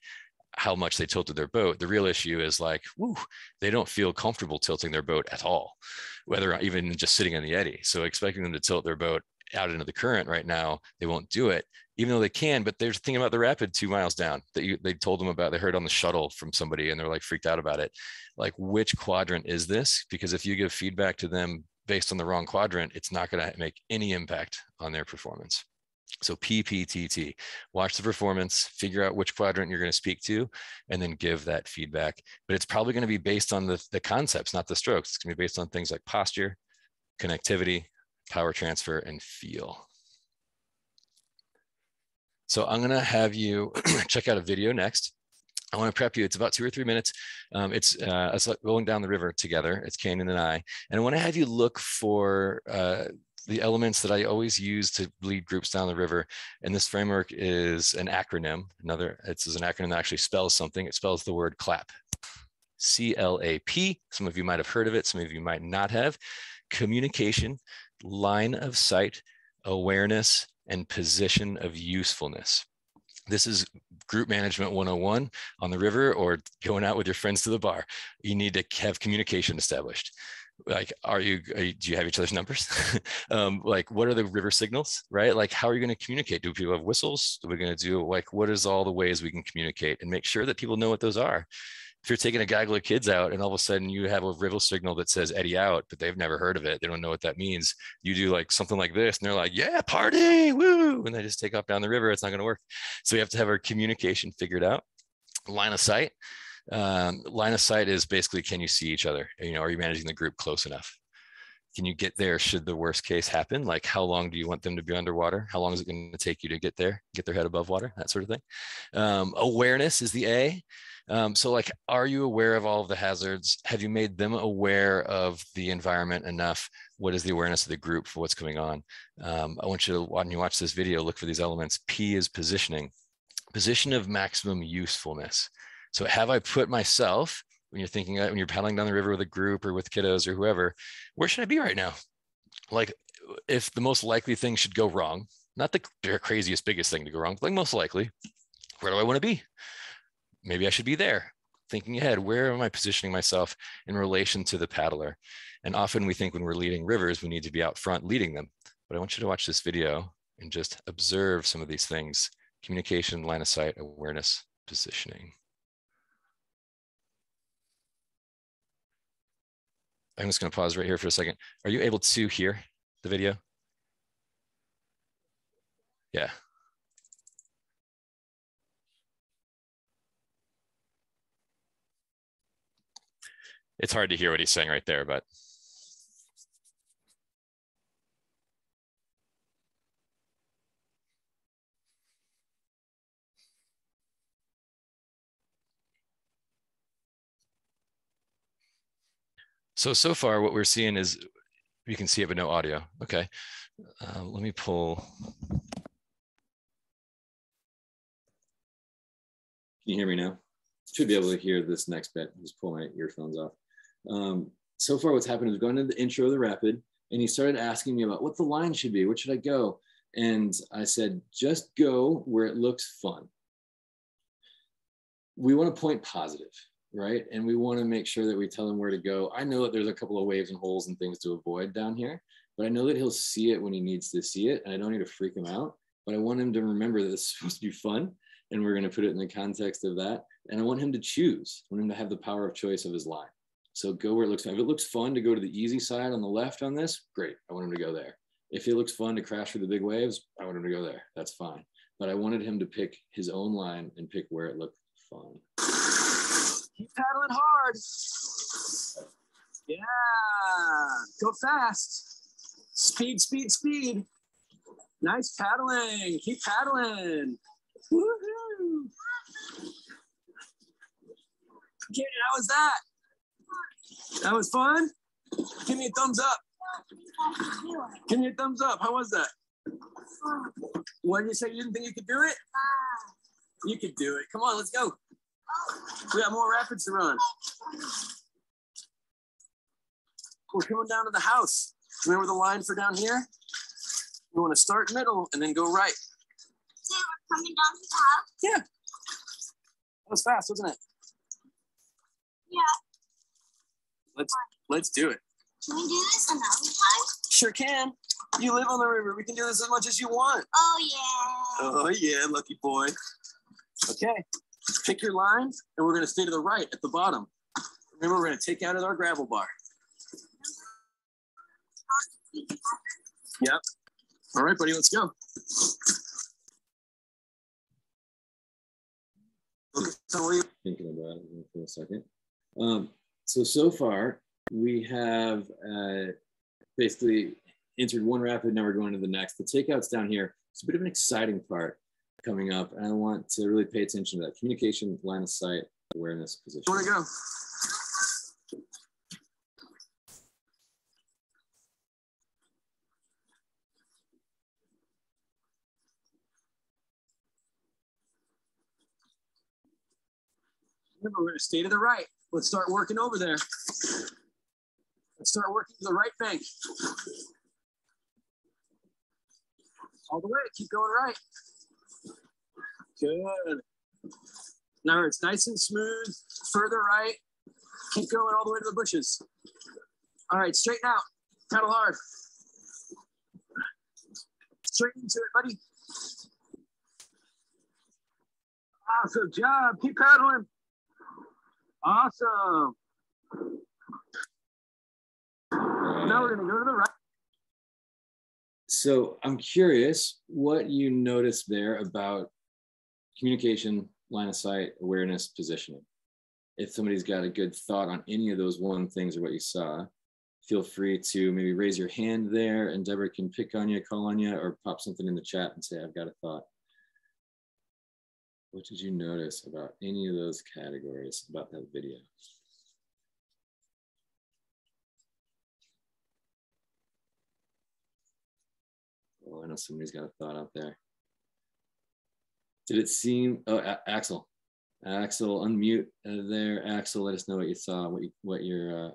how much they tilted their boat. The real issue is like, whoo, they don't feel comfortable tilting their boat at all, whether even just sitting in the eddy. So expecting them to tilt their boat out into the current right now, they won't do it, even though they can. But they're thinking about the rapid 2 miles down that they told them about. They heard on the shuttle from somebody and they're like freaked out about it. Like, which quadrant is this? Because if you give feedback to them based on the wrong quadrant, it's not going to make any impact on their performance. So PPTT, watch the performance, figure out which quadrant you're going to speak to, and then give that feedback. But it's probably going to be based on the concepts, not the strokes. It's going to be based on things like posture, connectivity, power transfer, and feel. So I'm going to have you check out a video next. I want to prep you. It's about 2 or 3 minutes. It's like going down the river together. It's Canyon and I. And I want to have you look for the elements that I always use to lead groups down the river. And this framework is an acronym. It's an acronym that actually spells something. It spells the word CLAP. CLAP. Some of you might have heard of it. Some of you might not have. Communication, line of sight, awareness, and position of usefulness. This is group management 101 on the river or going out with your friends to the bar. You need to have communication established. Like, do you have each other's numbers? Like, what are the river signals, right? Like, how are you going to communicate? Do people have whistles? Are we going to do, like, what is all the ways we can communicate, and make sure that people know what those are? If you're taking a gaggle of kids out and all of a sudden you have a river signal that says Eddie out, but they've never heard of it, they don't know what that means. You do like something like this and they're like, yeah, party, woo, and they just take off down the river. It's not going to work. So we have to have our communication figured out. Line of sight. Line of sight is basically, can you see each other? You know, are you managing the group close enough? Can you get there should the worst case happen? Like, how long do you want them to be underwater? How long is it going to take you to get there, get their head above water, that sort of thing. Awareness is the A. So like, are you aware of all of the hazards? Have you made them aware of the environment enough? What is the awareness of the group for what's going on? I want you to, when you watch this video, look for these elements. P is positioning, position of maximum usefulness. So have I put myself, when you're thinking, when you're paddling down the river with a group or with kiddos or whoever, where should I be right now? Like, if the most likely thing should go wrong, not the craziest, biggest thing to go wrong, but like most likely, where do I want to be? Maybe I should be there. Thinking ahead, where am I positioning myself in relation to the paddler? And often we think when we're leading rivers, we need to be out front leading them. But I want you to watch this video and just observe some of these things: communication, line of sight, awareness, positioning. I'm just going to pause right here for a second. Are you able to hear the video? Yeah. It's hard to hear what he's saying right there, but. So far what we're seeing is, you can see it, but no audio. Okay. Let me pull. Can you hear me now? Should be able to hear this next bit. Just pull my earphones off. So far what's happened is going into the intro of the rapid, and he started asking me about what the line should be. Where should I go? And I said, just go where it looks fun. We want to point positive, right? And we want to make sure that we tell him where to go. I know that there's a couple of waves and holes and things to avoid down here, but I know that he'll see it when he needs to see it, and I don't need to freak him out, but I want him to remember that it's supposed to be fun, and we're going to put it in the context of that. And I want him to choose. I want him to have the power of choice of his line. So go where it looks fun. If it looks fun to go to the easy side on the left on this, great. I want him to go there. If it looks fun to crash through the big waves, I want him to go there. That's fine. But I wanted him to pick his own line and pick where it looked fun. Keep paddling hard. Yeah. Go fast. Speed, speed, speed. Nice paddling. Keep paddling. Woohoo. Okay, how was that? That was fun? Give me a thumbs up. Give me a thumbs up. How was that? What did you say? You didn't think you could do it? You could do it. Come on, let's go. We got more rapids to run. We're coming down to the house. Remember the line for down here? We want to start middle and then go right. So we're coming down to the house? Yeah. That was fast, wasn't it? Yeah. Let's do it. Can we do this another time? Sure can. You live on the river. We can do this as much as you want. Oh, yeah. Oh, yeah, lucky boy. Okay. Pick your line, and we're going to stay to the right at the bottom. Remember, we're going to take out our gravel bar. Yep. All right, buddy, let's go. Thinking about it for a second. So far, we have basically entered one rapid, now we're going to the next. The takeout's down here. It's a bit of an exciting part coming up, and I want to really pay attention to that. Communication, line of sight, awareness, position. Where to go? Remember, we're going to stay to the right. Let's start working over there. Let's start working to the right bank. All the way, keep going right. Good. Now it's nice and smooth, further right. Keep going all the way to the bushes. All right, straighten out. Paddle hard. Straight into it, buddy. Awesome job. Keep paddling. Awesome. Now we're going to go to the right. So I'm curious what you noticed there about communication, line of sight, awareness, positioning. If somebody's got a good thought on any of those one things or what you saw, feel free to maybe raise your hand there and Deborah can pick on you, call on you, or pop something in the chat and say, I've got a thought. What did you notice about any of those categories about that video? Oh, I know somebody's got a thought out there. Did it seem, oh, Axel, unmute there. Axel, let us know what you saw, what your...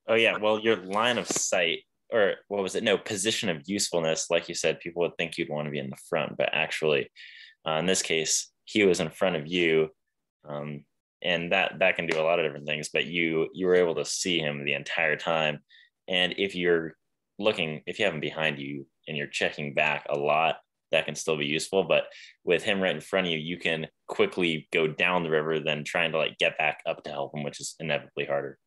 Oh yeah, well, your line of sight, or what was it? No, position of usefulness. Like you said, people would think you'd want to be in the front, but actually, in this case, he was in front of you, and that can do a lot of different things. But you were able to see him the entire time, and if you're looking, if you have him behind you and you're checking back a lot, that can still be useful. But with him right in front of you, you can quickly go down the river than trying to like get back up to help him, which is inevitably harder.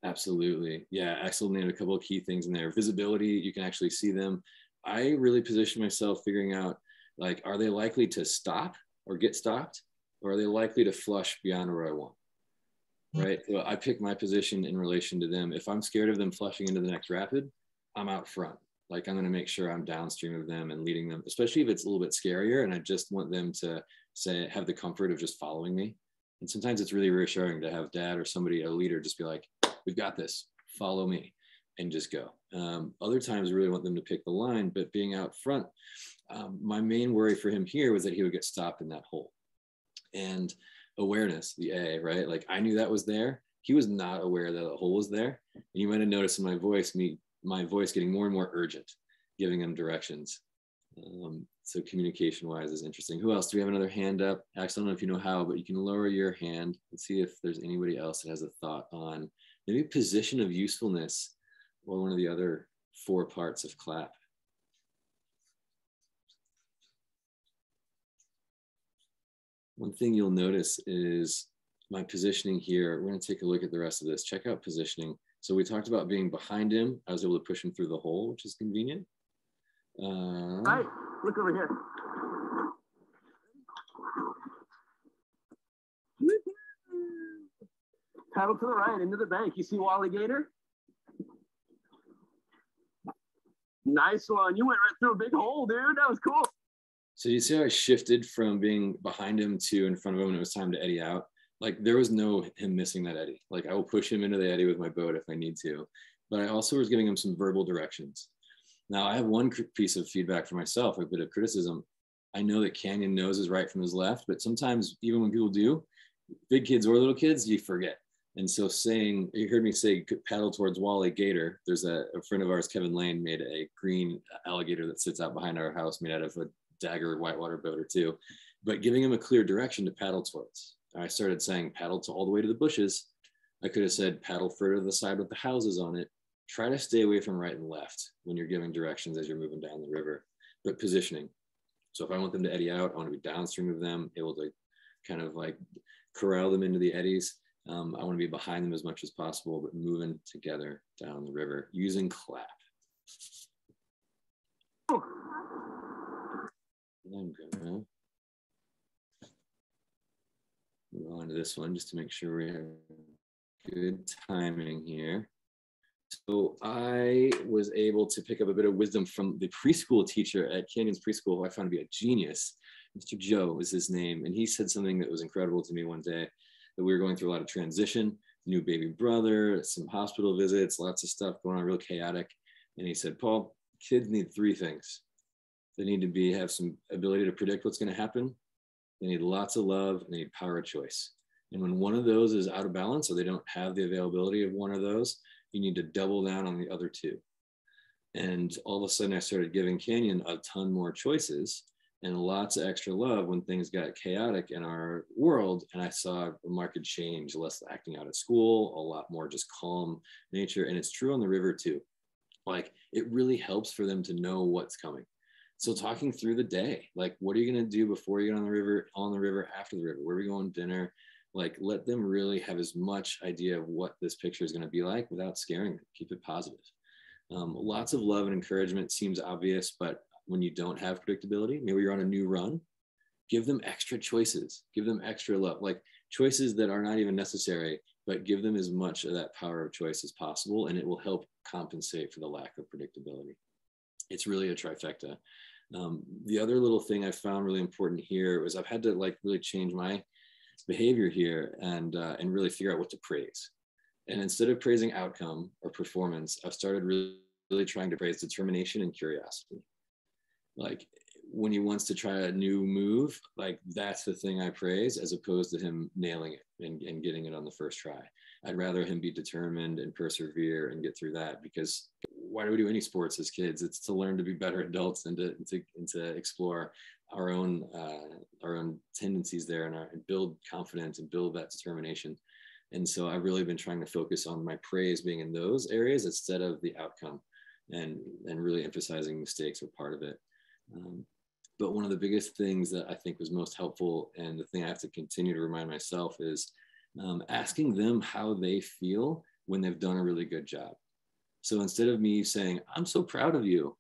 Absolutely. Yeah, Axel named a couple of key things in there. Visibility, you can actually see them. I really position myself figuring out, like, are they likely to stop or get stopped? Or are they likely to flush beyond where I want? Right? So I pick my position in relation to them. If I'm scared of them flushing into the next rapid, I'm out front. Like, I'm going to make sure I'm downstream of them and leading them, especially if it's a little bit scarier. And I just want them to have the comfort of just following me. And sometimes it's really reassuring to have dad or somebody, a leader, just be like, we've got this, follow me, and just go. Other times I really want them to pick the line, but being out front, my main worry for him here was that he would get stopped in that hole. And awareness, the A, right? Like, I knew that was there. He was not aware that the hole was there. And you might have noticed in my voice getting more and more urgent, giving him directions. So communication wise is interesting. Who else? Do we have another hand up? Axel, I don't know if you know how, but you can lower your hand. Let's see if there's anybody else that has a thought on maybe position of usefulness or one of the other 4 parts of CLAP. One thing you'll notice is my positioning here. We're going to take a look at the rest of this. Check out positioning. So we talked about being behind him. I was able to push him through the hole, which is convenient. Right, look over here. Paddle to the right into the bank. You see Wally Gator? Nice one. You went right through a big hole, dude. That was cool. So you see how I shifted from being behind him to in front of him when it was time to eddy out? Like, there was no him missing that eddy. Like, I will push him into the eddy with my boat if I need to. But I also was giving him some verbal directions. Now, I have one piece of feedback for myself, a bit of criticism. I know that Canyon knows his right from his left, but sometimes even when people do, big kids or little kids, you forget. And so saying, you heard me say, paddle towards Wally Gator. There's a friend of ours, Kevin Lane, made a green alligator that sits out behind our house made out of a Dagger whitewater boat or 2, but giving him a clear direction to paddle towards. I started saying paddle to all the way to the bushes. I could have said paddle further to the side with the houses on it. Try to stay away from right and left when you're giving directions as you're moving down the river, but positioning. So if I want them to eddy out, I want to be downstream of them, able to kind of like corral them into the eddies. I want to be behind them as much as possible, but moving together down the river using CLAP. I'm gonna move on to this one just to make sure we have good timing here. So I was able to pick up a bit of wisdom from the preschool teacher at Canyon's preschool, who I found to be a genius. Mr. Joe is his name. And he said something that was incredible to me one day, that we were going through a lot of transition, new baby brother, some hospital visits, lots of stuff going on, real chaotic. And he said, Paul, kids need 3 things. They need to have some ability to predict what's going to happen. They need lots of love, and they need power of choice. And when one of those is out of balance, or they don't have the availability of one of those, you need to double down on the other 2. And all of a sudden I started giving Canyon a ton more choices. and lots of extra love when things got chaotic in our world. And I saw a marked change, less acting out at school, a lot more just calm nature. And it's true on the river too. Like, it really helps for them to know what's coming. So talking through the day, like, what are you going to do before you get on the river, after the river, where are we going to dinner? Like, let them really have as much idea of what this picture is going to be like without scaring them. Keep it positive. Lots of love and encouragement seems obvious, but when you don't have predictability, maybe you're on a new run, give them extra choices, give them extra love, like choices that are not even necessary, but give them as much of that power of choice as possible, and it will help compensate for the lack of predictability. It's really a trifecta. The other little thing I found really important here was I've had to like really change my behavior here and really figure out what to praise. And instead of praising outcome or performance, I've started really trying to praise determination and curiosity. Like, when he wants to try a new move, like, that's the thing I praise, as opposed to him nailing it and getting it on the first try. I'd rather him be determined and persevere and get through that, because why do we do any sports as kids? It's to learn to be better adults and to explore our own tendencies there and build confidence and build that determination. And so I've really been trying to focus on my praise being in those areas instead of the outcome, and really emphasizing mistakes are part of it. But one of the biggest things that I think was most helpful, and the thing I have to continue to remind myself, is asking them how they feel when they've done a really good job. So instead of me saying, I'm so proud of you,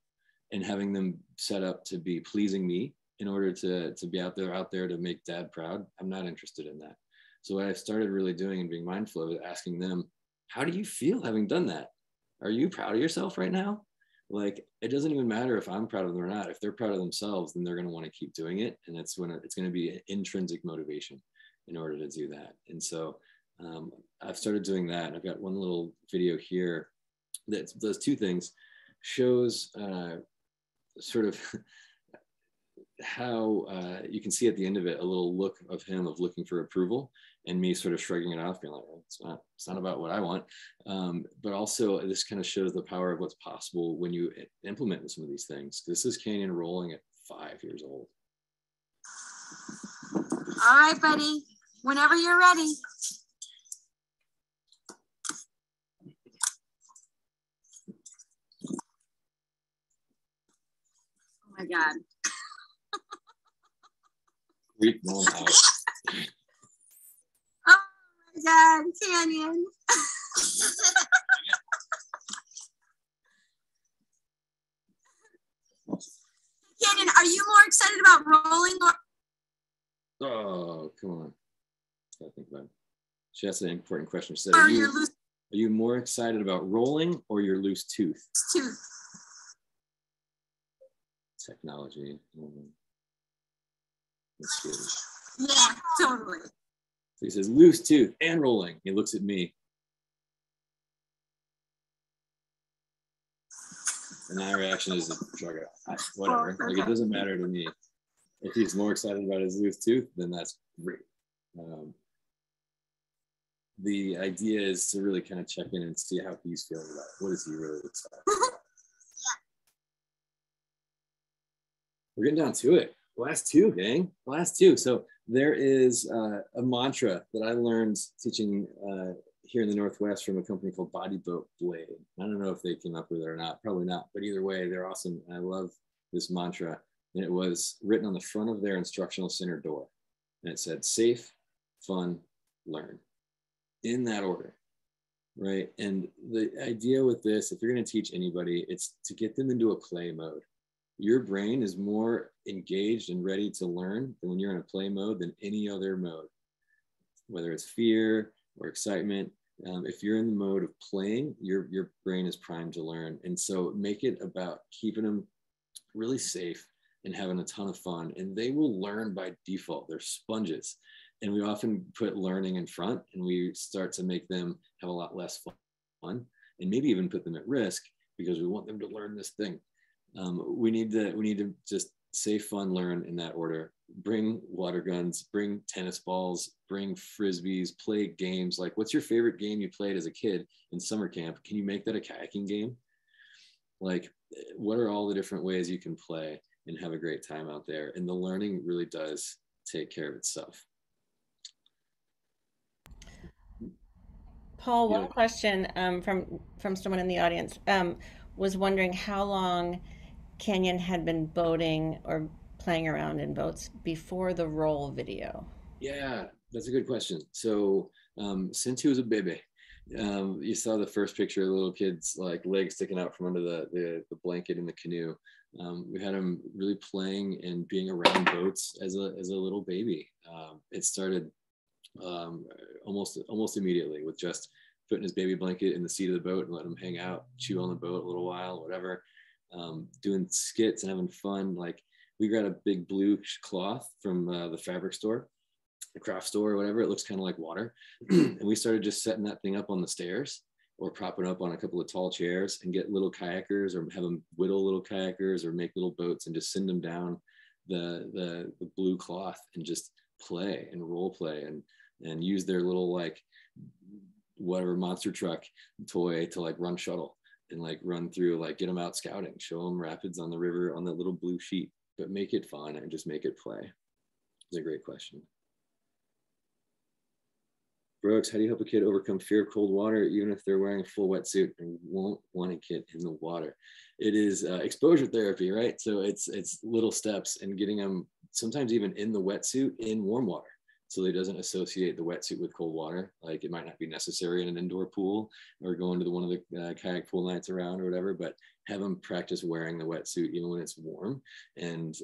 and having them set up to be pleasing me in order to be out there to make dad proud, I'm not interested in that. So what I've started really doing and being mindful of is asking them, how do you feel having done that? Are you proud of yourself right now? Like, it doesn't even matter if I'm proud of them or not. If they're proud of themselves, then they're going to want to keep doing it. And that's when it's going to be intrinsic motivation in order to do that. And so I've started doing that. I've got one little video here that does two things, shows sort of how you can see at the end of it a little look of him of looking for approval, and me sort of shrugging it off, being like, oh, it's not about what I want. But also this kind of shows the power of what's possible when you implement some of these things. This is Canyon rolling at 5 years old. All right, buddy, whenever you're ready. Oh my God. Oh my God, Canyon. Canyon, are you more excited about rolling or? Oh, come on. I think about it. She asked an important question. She said, are you more excited about rolling or your loose tooth? Tooth. Technology. Yeah, totally. So he says, loose tooth and rolling. He looks at me. And my reaction is to shrug it off. Whatever. Like, it doesn't matter to me. If he's more excited about his loose tooth, then that's great. The idea is to really kind of check in and see how he's feeling about it. What is he really excited about? We're getting down to it. Last two, gang. Last two. So there is a mantra that I learned teaching here in the Northwest from a company called Body Boat Blade. I don't know if they came up with it or not. Probably not. But either way, they're awesome. I love this mantra. And it was written on the front of their instructional center door. And it said, safe, fun, learn. In that order, right? And the idea with this, if you're going to teach anybody, it's to get them into a play mode. Your brain is more engaged and ready to learn than when you're in a play mode than any other mode, whether it's fear or excitement. If you're in the mode of playing, your brain is primed to learn. And so make it about keeping them really safe and having a ton of fun, and they will learn by default. They're sponges. And we often put learning in front, and we start to make them have a lot less fun, and maybe even put them at risk because we want them to learn this thing. We need to just say fun, learn in that order. Bring water guns, bring tennis balls, bring frisbees, play games. Like, what's your favorite game you played as a kid in summer camp? Can you make that a kayaking game? Like, what are all the different ways you can play? and have a great time out there. And the learning really does take care of itself. Paul, one question from someone in the audience was wondering how long Canyon had been boating or playing around in boats before the roll video. Yeah, that's a good question. So since he was a baby, you saw the first picture of the little kid's like legs sticking out from under the blanket in the canoe. We had him really playing and being around boats as a little baby. It started almost immediately with just putting his baby blanket in the seat of the boat and letting him hang out, chew on the boat a little while, whatever. Doing skits and having fun. Like we got a big blue cloth from the fabric store, the craft store or whatever. It looks kind of like water. And we started just setting that thing up on the stairs or propping up on a couple of tall chairs and get little kayakers or have them whittle little kayakers or make little boats and just send them down the blue cloth and just play and role play and use their little like whatever monster truck toy to like run shuttle and like run through, like get them out scouting, show them rapids on the river on that little blue sheet, but make it fun and just make it play. It's a great question. Brooks, how do you help a kid overcome fear of cold water, even if they're wearing a full wetsuit and won't want to get in the water? It is exposure therapy, right? So it's little steps and getting them sometimes even in the wetsuit in warm water. So he doesn't associate the wetsuit with cold water. Like it might not be necessary in an indoor pool or going to one of the kayak pool nights around or whatever, but have him practice wearing the wetsuit even when it's warm. And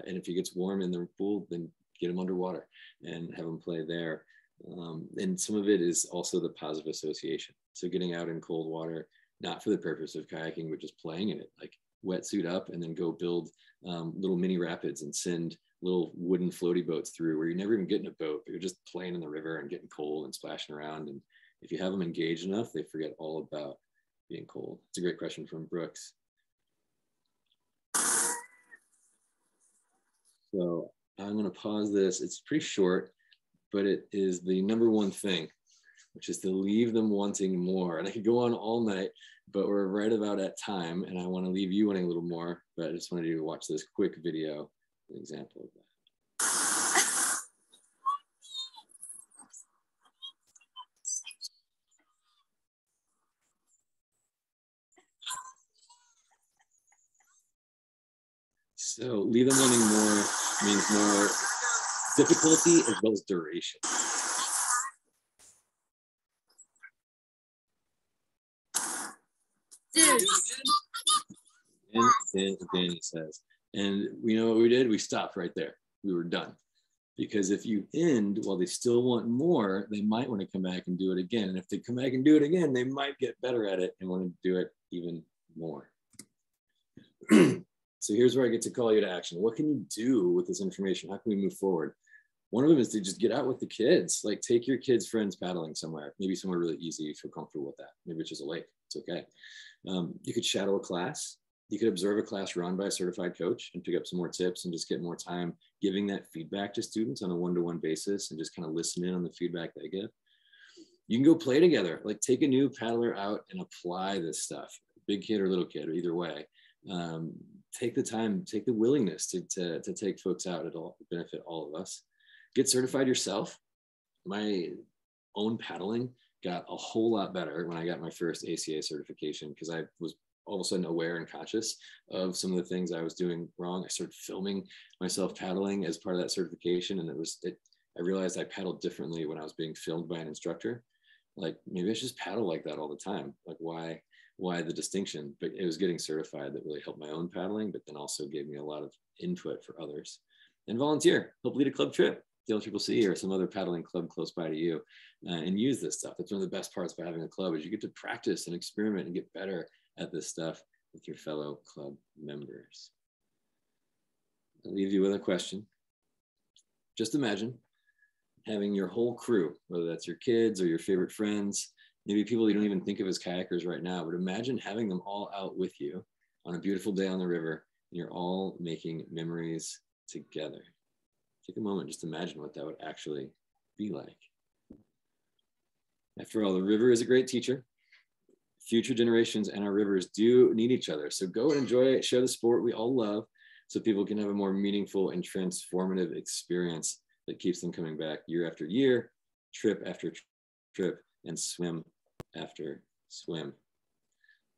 if he gets warm in the pool, then get him underwater and have him play there. And some of it is also the positive association. So getting out in cold water, not for the purpose of kayaking, but just playing in it, like wetsuit up and then go build little mini rapids and send little wooden floaty boats through where you never even get in a boat, but you're just playing in the river and getting cold and splashing around. And if you have them engaged enough, they forget all about being cold. It's a great question from Brooks. So I'm going to pause this. It's pretty short, but it is the number one thing, which is to leave them wanting more. And I could go on all night, but we're right about at time. And I want to leave you wanting a little more, but I just wanted you to watch this quick video, an example of that. So leave them wanting more means more difficulty as well as duration. And Danny says, and we know what we did? We stopped right there. We were done. Because if you end while they still want more, they might want to come back and do it again. And if they come back and do it again, they might get better at it and want to do it even more. So here's where I get to call you to action. What can you do with this information? How can we move forward? One of them is to just get out with the kids. Like take your kids' friends paddling somewhere, maybe somewhere really easy you feel comfortable with that. Maybe it's just a lake, it's okay. You could shadow a class. You could observe a class run by a certified coach and pick up some more tips and just get more time giving that feedback to students on a one-to-one basis and just kind of listen in on the feedback they give. You can go play together, like take a new paddler out and apply this stuff, big kid or little kid, or either way. Take the time, take the willingness to take folks out. It'll benefit all of us. Get certified yourself. My own paddling got a whole lot better when I got my first ACA certification because I was all of a sudden aware and conscious of some of the things I was doing wrong. I started filming myself paddling as part of that certification. And I realized I paddled differently when I was being filmed by an instructor. Like maybe I should just paddle like that all the time. Like why the distinction? But it was getting certified that really helped my own paddling, but then also gave me a lot of input for others. And volunteer, help lead a club trip, the LCCC or some other paddling club close by to you, and use this stuff. That's one of the best parts about having a club is you get to practice and experiment and get better at this stuff with your fellow club members. I'll leave you with a question. Just imagine having your whole crew, whether that's your kids or your favorite friends, maybe people you don't even think of as kayakers right now, but imagine having them all out with you on a beautiful day on the river, and you're all making memories together. Take a moment, just imagine what that would actually be like. After all, the river is a great teacher. Future generations and our rivers do need each other. So go and enjoy it, share the sport we all love. so people can have a more meaningful and transformative experience that keeps them coming back year after year, trip after trip, and swim after swim.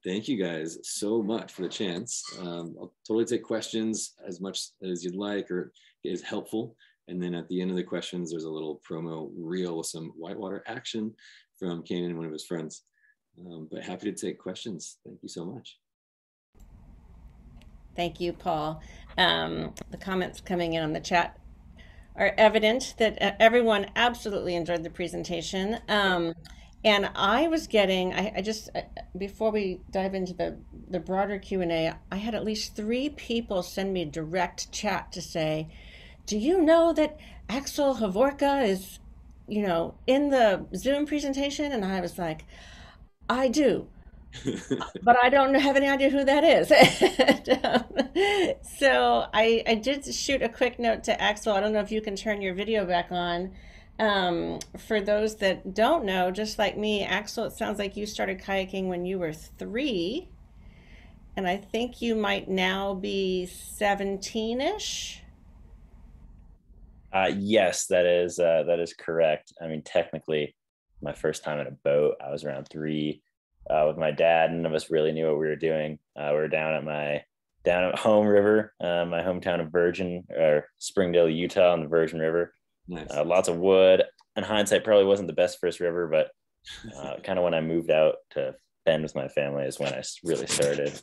Thank you guys so much for the chance. I'll totally take questions as much as you'd like or is helpful. And then at the end of the questions, there's a little promo reel with some whitewater action from Canyon and one of his friends. But happy to take questions. Thank you so much. Thank you, Paul. The comments coming in on the chat are evident that everyone absolutely enjoyed the presentation. And I was getting, I just, before we dive into the broader Q&A, I had at least 3 people send me direct chat to say, do you know that Axel Hovorka is, you know, in the Zoom presentation? And I was like, I do, but I don't have any idea who that is. So I did shoot a quick note to Axel. I don't know if you can turn your video back on. For those that don't know, just like me, Axel, it sounds like you started kayaking when you were 3, and I think you might now be 17-ish. Yes, that is correct. I mean, technically, my first time in a boat, I was around 3 with my dad. None of us really knew what we were doing. We were down at home river, my hometown of Virgin or Springdale, Utah, on the Virgin River. Nice. Lots of wood. In hindsight, probably wasn't the best first river, but kind of when I moved out to Bend with my family is when I really started.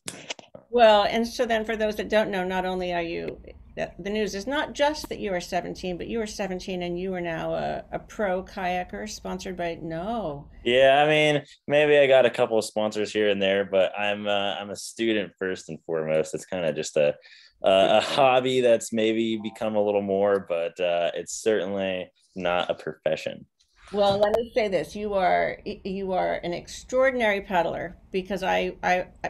Well, and so then for those that don't know, not only are you, the news is not just that you are 17, but you are 17 and you are now a pro kayaker sponsored by No. Yeah, I mean, maybe I got a couple of sponsors here and there, but I'm a student first and foremost. It's kind of just a hobby that's maybe become a little more, but it's certainly not a profession. Well, let me say this: you are an extraordinary paddler, because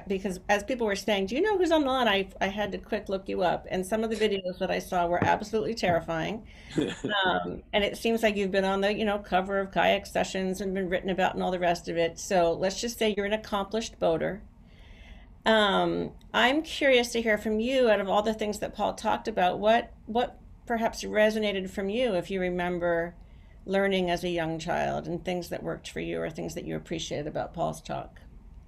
because as people were saying, do you know who's on the line? I had to quick look you up, and some of the videos that I saw were absolutely terrifying. And it seems like you've been on the cover of Kayak Sessions and been written about and all the rest of it. So let's just say you're an accomplished boater. I'm curious to hear from you, out of all the things that Paul talked about, what perhaps resonated from you, if you remember learning as a young child, and things that worked for you or things that you appreciated about Paul's talk.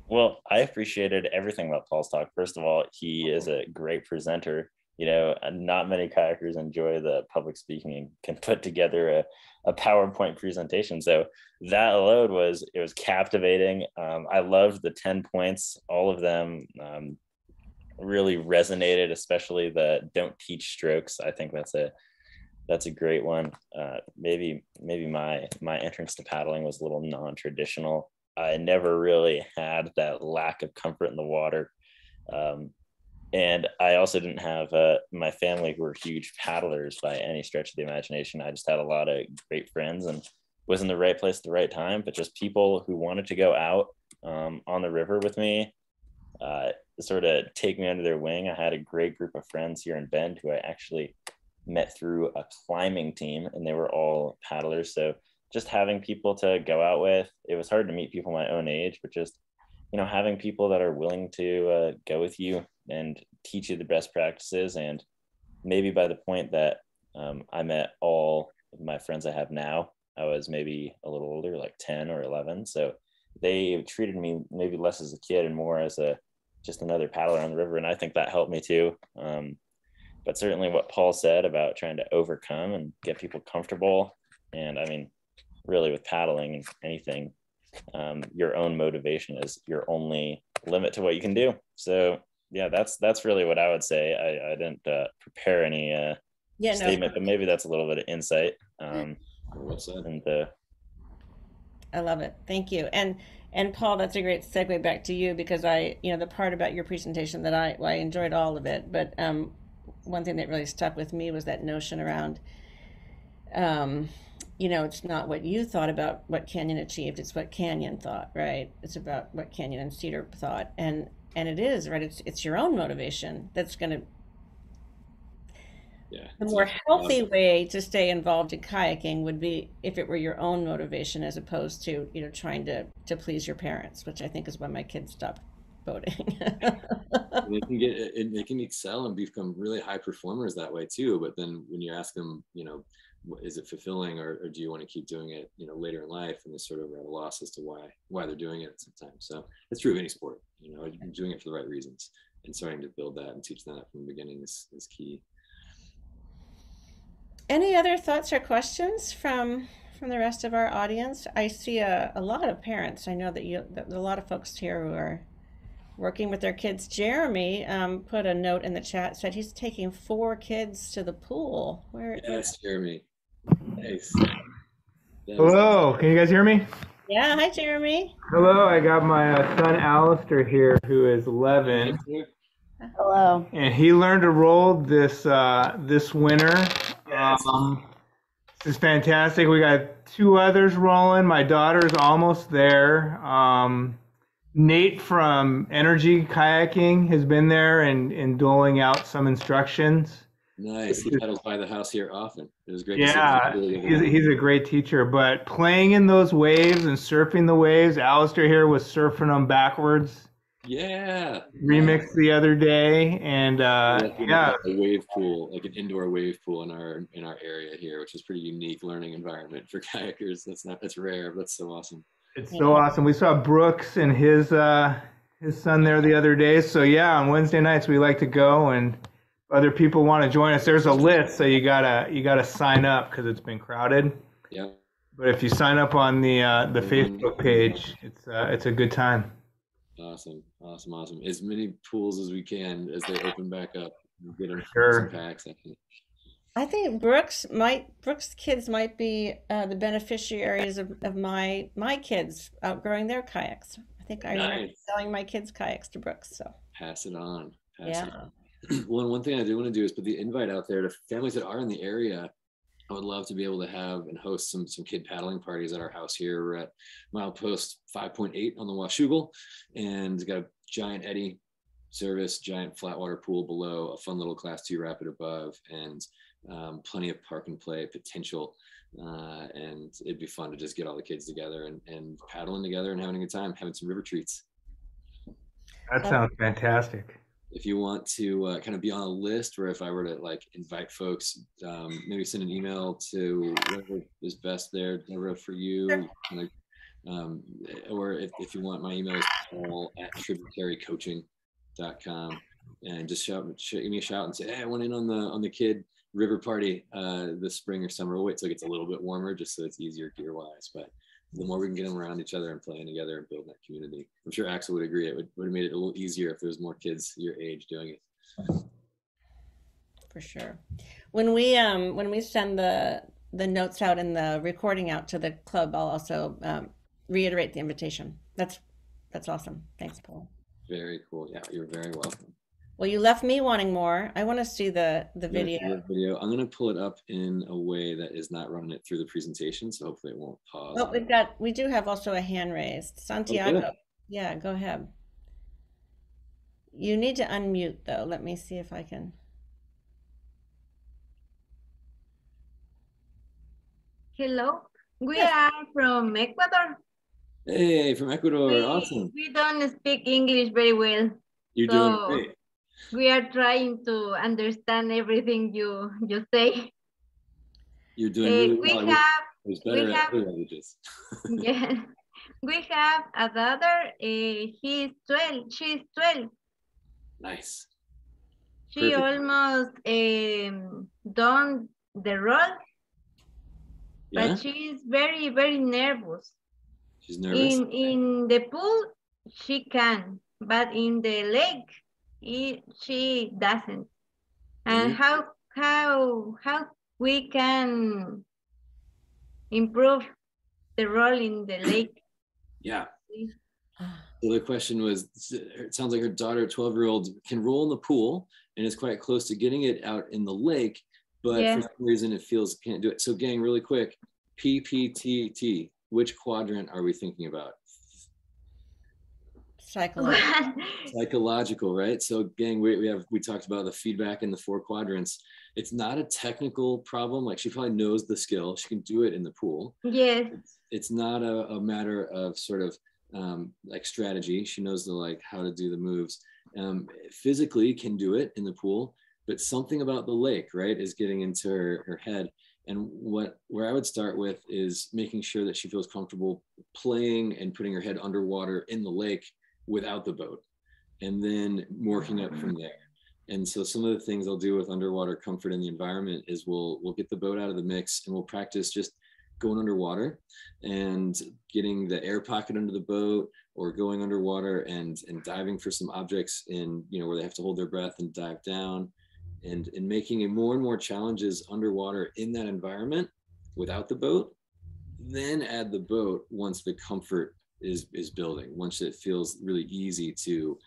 Well, I appreciated everything about Paul's talk. First of all, he is a great presenter. Not many kayakers enjoy the public speaking and can put together a PowerPoint presentation. So that alone was captivating. I loved the 10 points. All of them really resonated, especially the don't teach strokes. I think that's a great one. Maybe my entrance to paddling was a little non-traditional. I never really had that lack of comfort in the water. And I also didn't have my family who were huge paddlers by any stretch of the imagination. I just had a lot of great friends and was in the right place at the right time, but just people who wanted to go out on the river with me, sort of take me under their wing. I had a great group of friends here in Bend who I actually met through a climbing team, and they were all paddlers. So just having people to go out with, it was hard to meet people my own age, but just, having people that are willing to go with you and teach you the best practices. And maybe by the point that I met all of my friends I have now, I was maybe a little older, like 10 or 11. So they treated me maybe less as a kid and more as just another paddler on the river. And I think that helped me too. But certainly what Paul said about trying to overcome and get people comfortable. And I mean, really with paddling and anything, your own motivation is your only limit to what you can do. So yeah, that's really what I would say. I didn't prepare any statement, but maybe that's a little bit of insight. Well said. And I love it. Thank you. And Paul, that's a great segue back to you, because the part about your presentation that I enjoyed all of it, but one thing that really stuck with me was that notion around, it's not what you thought about what Canyon achieved, it's what Canyon thought, right? It's about what Canyon and Cedar thought. And it is, right? It's your own motivation that's going to, the more healthy way to stay involved in kayaking would be if it were your own motivation, as opposed to, trying to please your parents, which I think is why my kids stopped boating. They can excel and become really high performers that way too. But then when you ask them, you know, is it fulfilling, or do you want to keep doing it, you know, later in life, and they're sort of at a loss as to why they're doing it sometimes. So it's true of any sport, you know, doing it for the right reasons, and starting to build that and teach them that from the beginning is key. Any other thoughts or questions from the rest of our audience? I see a lot of parents. I know that a lot of folks here who are working with their kids. Jeremy put a note in the chat, said he's taking 4 kids to the pool. Yes, Jeremy. Nice. Hello, can you guys hear me? Yeah, hi Jeremy. Hello, I got my son Alistair here, who is 11. Hello. And he learned to roll this winter. Yes. This is fantastic. We got 2 others rolling. My daughter's almost there. Nate from Energy Kayaking has been there and doling out some instructions. Nice. He pedals by the house here often. It was great. Yeah, he's a great teacher. But playing in those waves and surfing the waves, Alistair here was surfing them backwards. Yeah. Remixed the other day, and a wave pool, like an indoor wave pool in our area here, which is pretty unique learning environment for kayakers. That's rare, but that's so awesome. It's so awesome. We saw Brooks and his son there the other day. So yeah, on Wednesday nights we like to go, and other people want to join us. There's a list, so you gotta sign up because it's been crowded. Yeah. But if you sign up on the Facebook page, it's a good time. Awesome. As many pools as we can as they open back up. We'll get them Sure. some packs. I think Brooks' kids might be the beneficiaries of my kids outgrowing their kayaks. I think I remember selling my kids' kayaks to Brooks. So pass it on. Yeah. Well, one thing I do want to do is put the invite out there to families that are in the area. I would love to be able to have and host some kid paddling parties at our house here. We're at milepost 5.8 on the Washougal, and got a giant eddy service, giant flatwater pool below, a fun little class 2 rapid above, and plenty of park and play potential. And it'd be fun to just get all the kids together and paddling together and having a good time, having some river treats. That sounds fantastic. If you want to kind of be on a list, or if I were to like invite folks, maybe send an email to whoever is best there, Deborah, for you. Sure. Or if you want, my email is paul@tributarycoaching.com, and just give me a shout and say, hey, I went in on the kid river party this spring or summer. We'll wait till it gets a little bit warmer, just so it's easier gear wise. But the more we can get them around each other and playing together and building that community, I'm sure Axel would agree. It would have made it a little easier if there was more kids your age doing it. For sure. When we send the notes out and the recording out to the club, I'll also reiterate the invitation. That's awesome. Thanks, Paul. Very cool. Yeah, you're very welcome. Well, you left me wanting more. I want to see the video. I'm going to pull it up in a way that is not running it through the presentation, so hopefully it won't pause. Oh, we do have also a hand raised. Santiago. Okay. Yeah, go ahead. You need to unmute though. Let me see if I can. Hello, we are from Ecuador. Hey, from Ecuador, awesome. We don't speak English very well. You're doing great. We are trying to understand everything you say. You're doing really well. We have other languages. Yeah, we have a daughter. She's 12. Nice. She Perfect. Almost done the roll, but she's very, very nervous. She's nervous. In the pool, she can, but in the lake, she doesn't. And how we can improve the role in the lake? Yeah. So the question was, it sounds like her daughter, 12-year-old, can roll in the pool and is quite close to getting it out in the lake, but for some reason it feels can't do it. So gang, really quick, PPTT, which quadrant are we thinking about? Psychological, right? So gang, we talked about the feedback in the 4 quadrants. It's not a technical problem. Like, she probably knows the skill. She can do it in the pool. Yes. It's not a matter of sort of like strategy. She knows the like how to do the moves. Physically can do it in the pool, but something about the lake, right, is getting into her head. And where I would start with is making sure that she feels comfortable playing and putting her head underwater in the lake without the boat, and then working up from there. And so some of the things I'll do with underwater comfort in the environment is we'll get the boat out of the mix, and we'll practice just going underwater and getting the air pocket under the boat, or going underwater and diving for some objects in, you know, where they have to hold their breath and dive down, and making it more and more challenges underwater in that environment without the boat. Then add the boat once the comfort is building, once it feels really easy to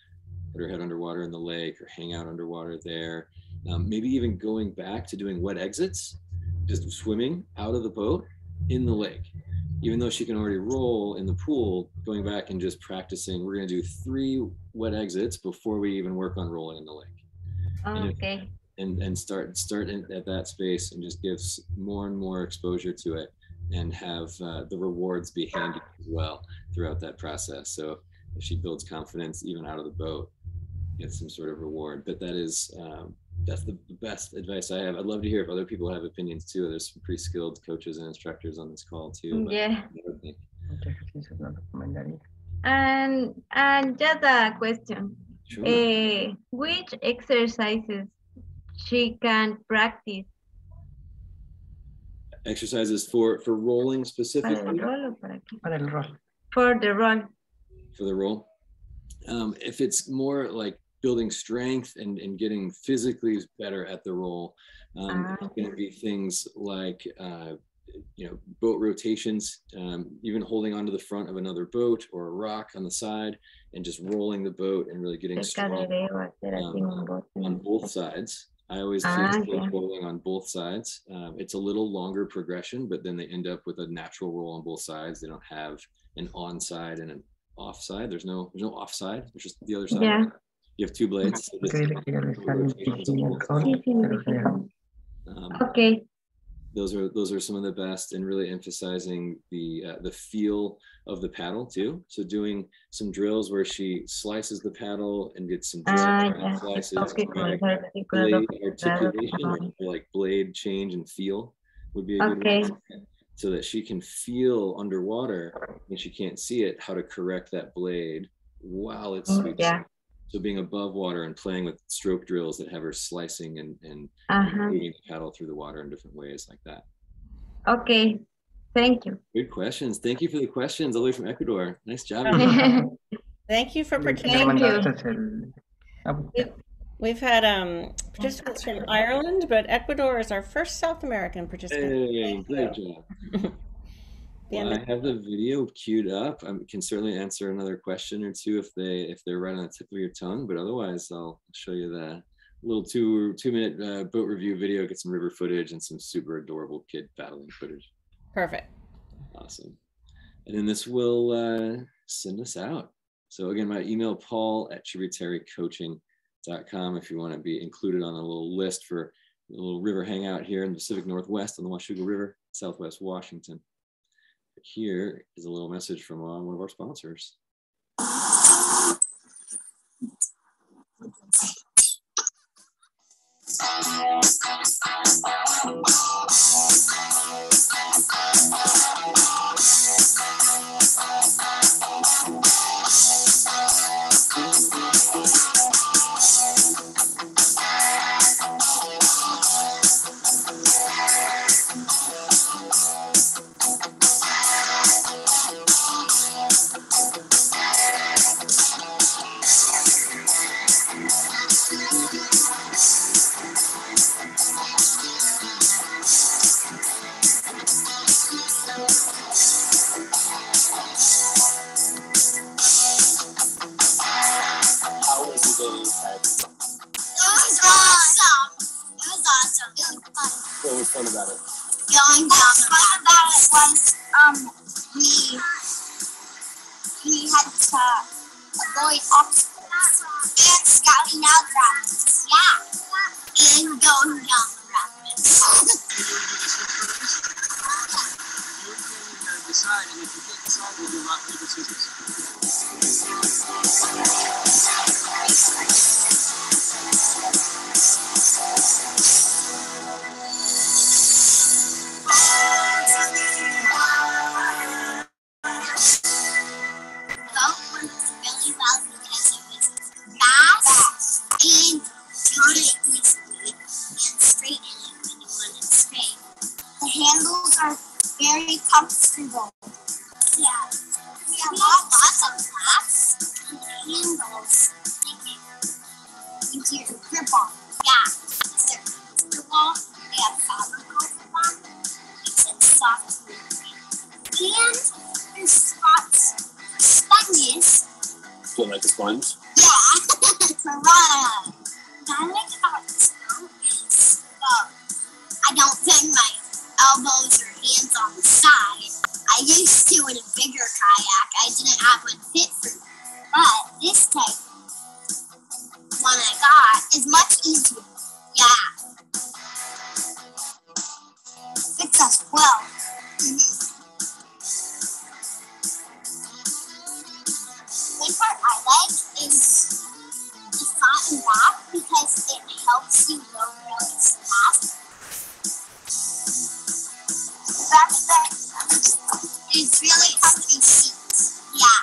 put her head underwater in the lake or hang out underwater there. Maybe even going back to doing wet exits, just swimming out of the boat in the lake. Even though she can already roll in the pool, going back and just practicing, we're gonna do 3 wet exits before we even work on rolling in the lake. Okay. And start at that space, and just give more and more exposure to it, and have the rewards be handy as well throughout that process. So if she builds confidence even out of the boat, gets some sort of reward. But that is that's the best advice I have. I'd love to hear if other people have opinions too. There's some pretty skilled coaches and instructors on this call too. Yeah. And just a question. Sure. Which exercises she can practice? Exercises for rolling specifically? For the roll. For the roll. If it's more like building strength and getting physically better at the roll, it's going to be things like you know, boat rotations, even holding onto the front of another boat or a rock on the side, and just rolling the boat and really getting strong on both sides. I always teach rolling on both sides. It's a little longer progression, but then they end up with a natural roll on both sides. They don't have an on side and an off side. There's no off side. There's just the other side. Yeah. You have 2 blades. So Okay. Those are some of the best, and really emphasizing the feel of the paddle too. So doing some drills where she slices the paddle and gets some slices, blade articulation, or like blade change and feel would be a good one. So that she can feel underwater and she can't see it, how to correct that blade while it's sweeps. So being above water and playing with stroke drills that have her slicing and moving the paddle through the water in different ways like that. Okay, thank you. Good questions. Thank you for the questions all the way from Ecuador. Nice job. Thank you for participating. Thank you. We've had participants from Ireland, but Ecuador is our first South American participant. Hey, great job. Well, I have the video queued up. I can certainly answer another question or two if they're right on the tip of your tongue, but otherwise I'll show you the little two-minute boat review video, get some river footage and some super adorable kid paddling footage. Perfect. Awesome. And then this will send us out. So again, my email, paul@tributarycoaching.com, if you want to be included on a little list for a little river hangout here in the Pacific Northwest on the Washougal River, Southwest Washington. Here is a little message from one of our sponsors. What was fun about it? Going down. Fun about it was we had to avoid obstacles and scouting out rapids. Yeah, and going down the rapids. You can decide, and if you can't decide, we'll do rock paper scissors. handles are very comfortable. Yeah. We have lots of flaps and handles. Easier to grip on. Yeah. It's comfortable. They have fabric over them. Makes it soft. And there's spots for sponges. Do you like the sponge? Yeah. For Rana. What I like about this boat is, I don't bang my elbows or hands on the side. I used to in a bigger kayak. I didn't have one fit for me. But this type one I got is much easier. Yeah. Fits us well. The part I like is the front and back because it helps you go really fast. It's really comfy seats. Yeah.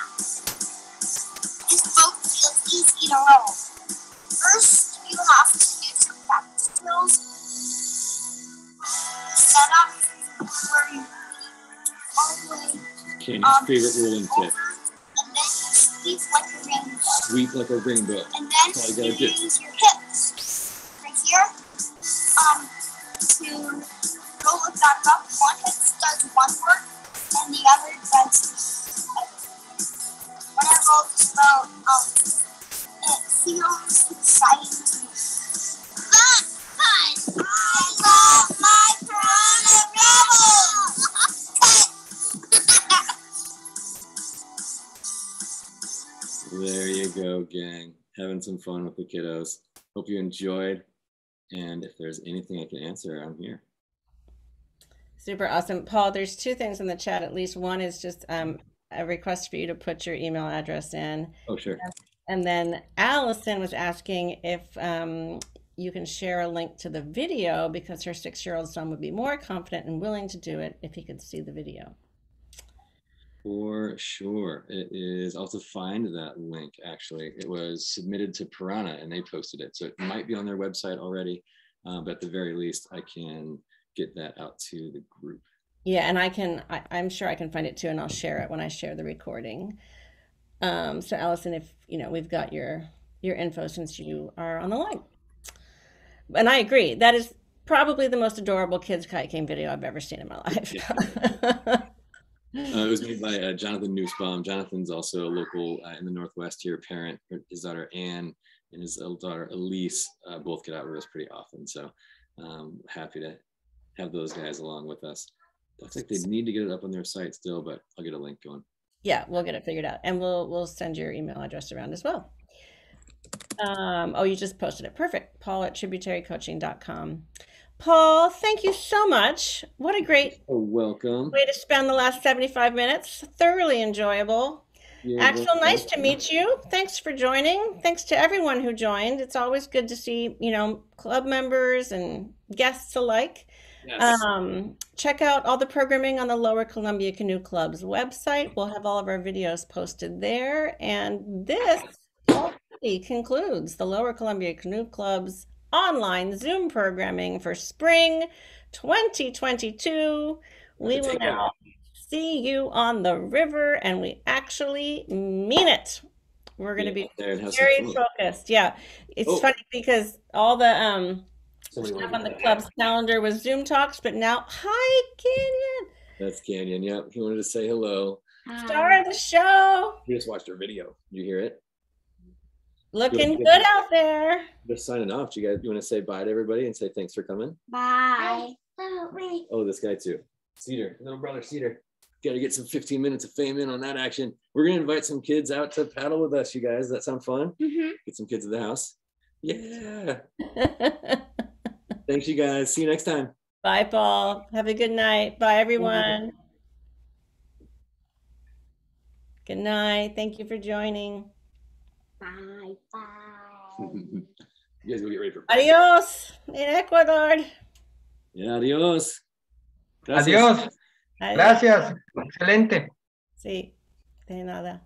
This boat feels easy to roll. First, you have to do some practice drills. Set up where you all the way Candy's favorite rolling tip. and then you sweep like a rainbow. Sweep like a rainbow. And then That's all you you gotta do. use your hips right here to roll it back up. One hip does one work and the other does the other. When I roll this boat, it feels exciting to me. Fun! I love my Piranha Rebel! There you go, gang. Having some fun with the kiddos. Hope you enjoyed. And if there's anything I can answer, I'm here. Super awesome. Paul, there's two things in the chat. At least one is just a request for you to put your email address in. Oh, sure. And then Allison was asking if you can share a link to the video because her 6-year-old son would be more confident and willing to do it if he could see the video. For sure. It is, I'll have to find that link, actually. It was submitted to Piranha and they posted it. So it might be on their website already, but at the very least, I can get that out to the group. Yeah, and I'm sure I can find it too, and I'll share it when I share the recording. So Allison, if we've got your info since you are on the line. And I agree, that is probably the most adorable kids kayaking video I've ever seen in my life. It was made by Jonathan Nussbaum. Jonathan's also a local in the Northwest here, parent. His daughter Anne and his little daughter Elise both get out with us pretty often. So happy to have those guys along with us. Looks like they need to get it up on their site still, but I'll get a link going. Yeah, we'll get it figured out, and we'll send your email address around as well. Oh, you just posted it. Perfect. Paul at tributarycoaching.com. Paul, thank you so much. What a great welcome way to spend the last 75 minutes. Thoroughly enjoyable. Axel, nice to meet you. Thanks for joining. Thanks to everyone who joined. It's always good to see, club members and guests alike. Yes. Check out all the programming on the Lower Columbia Canoe Club's website. We'll have all of our videos posted there. And this already concludes the Lower Columbia Canoe Club's online Zoom programming for spring 2022. We will now see you on the river, and we actually mean it. We're going to be very focused. Yeah, it's funny because all the stuff on the club's calendar was Zoom talks, but now, hi, Canyon. That's Canyon. Yep. He wanted to say hello. Star of the show. We just watched our video. Did you hear it? Looking good out there. Just signing off. You want to say bye to everybody and say thanks for coming? Bye. Oh, this guy too. Cedar, little brother Cedar. Got to get some 15 minutes of fame in on that action. We're going to invite some kids out to paddle with us, you guys. Does that sound fun? Mm-hmm. Get some kids at the house. Yeah. Thanks, you guys. See you next time. Bye, Paul. Have a good night. Bye, everyone. Good night. Thank you for joining. Bye. Bye. You guys go get ready for Adios in Ecuador. Yeah, adios. Gracias. Adiós. Gracias. Excelente. Sí, de nada.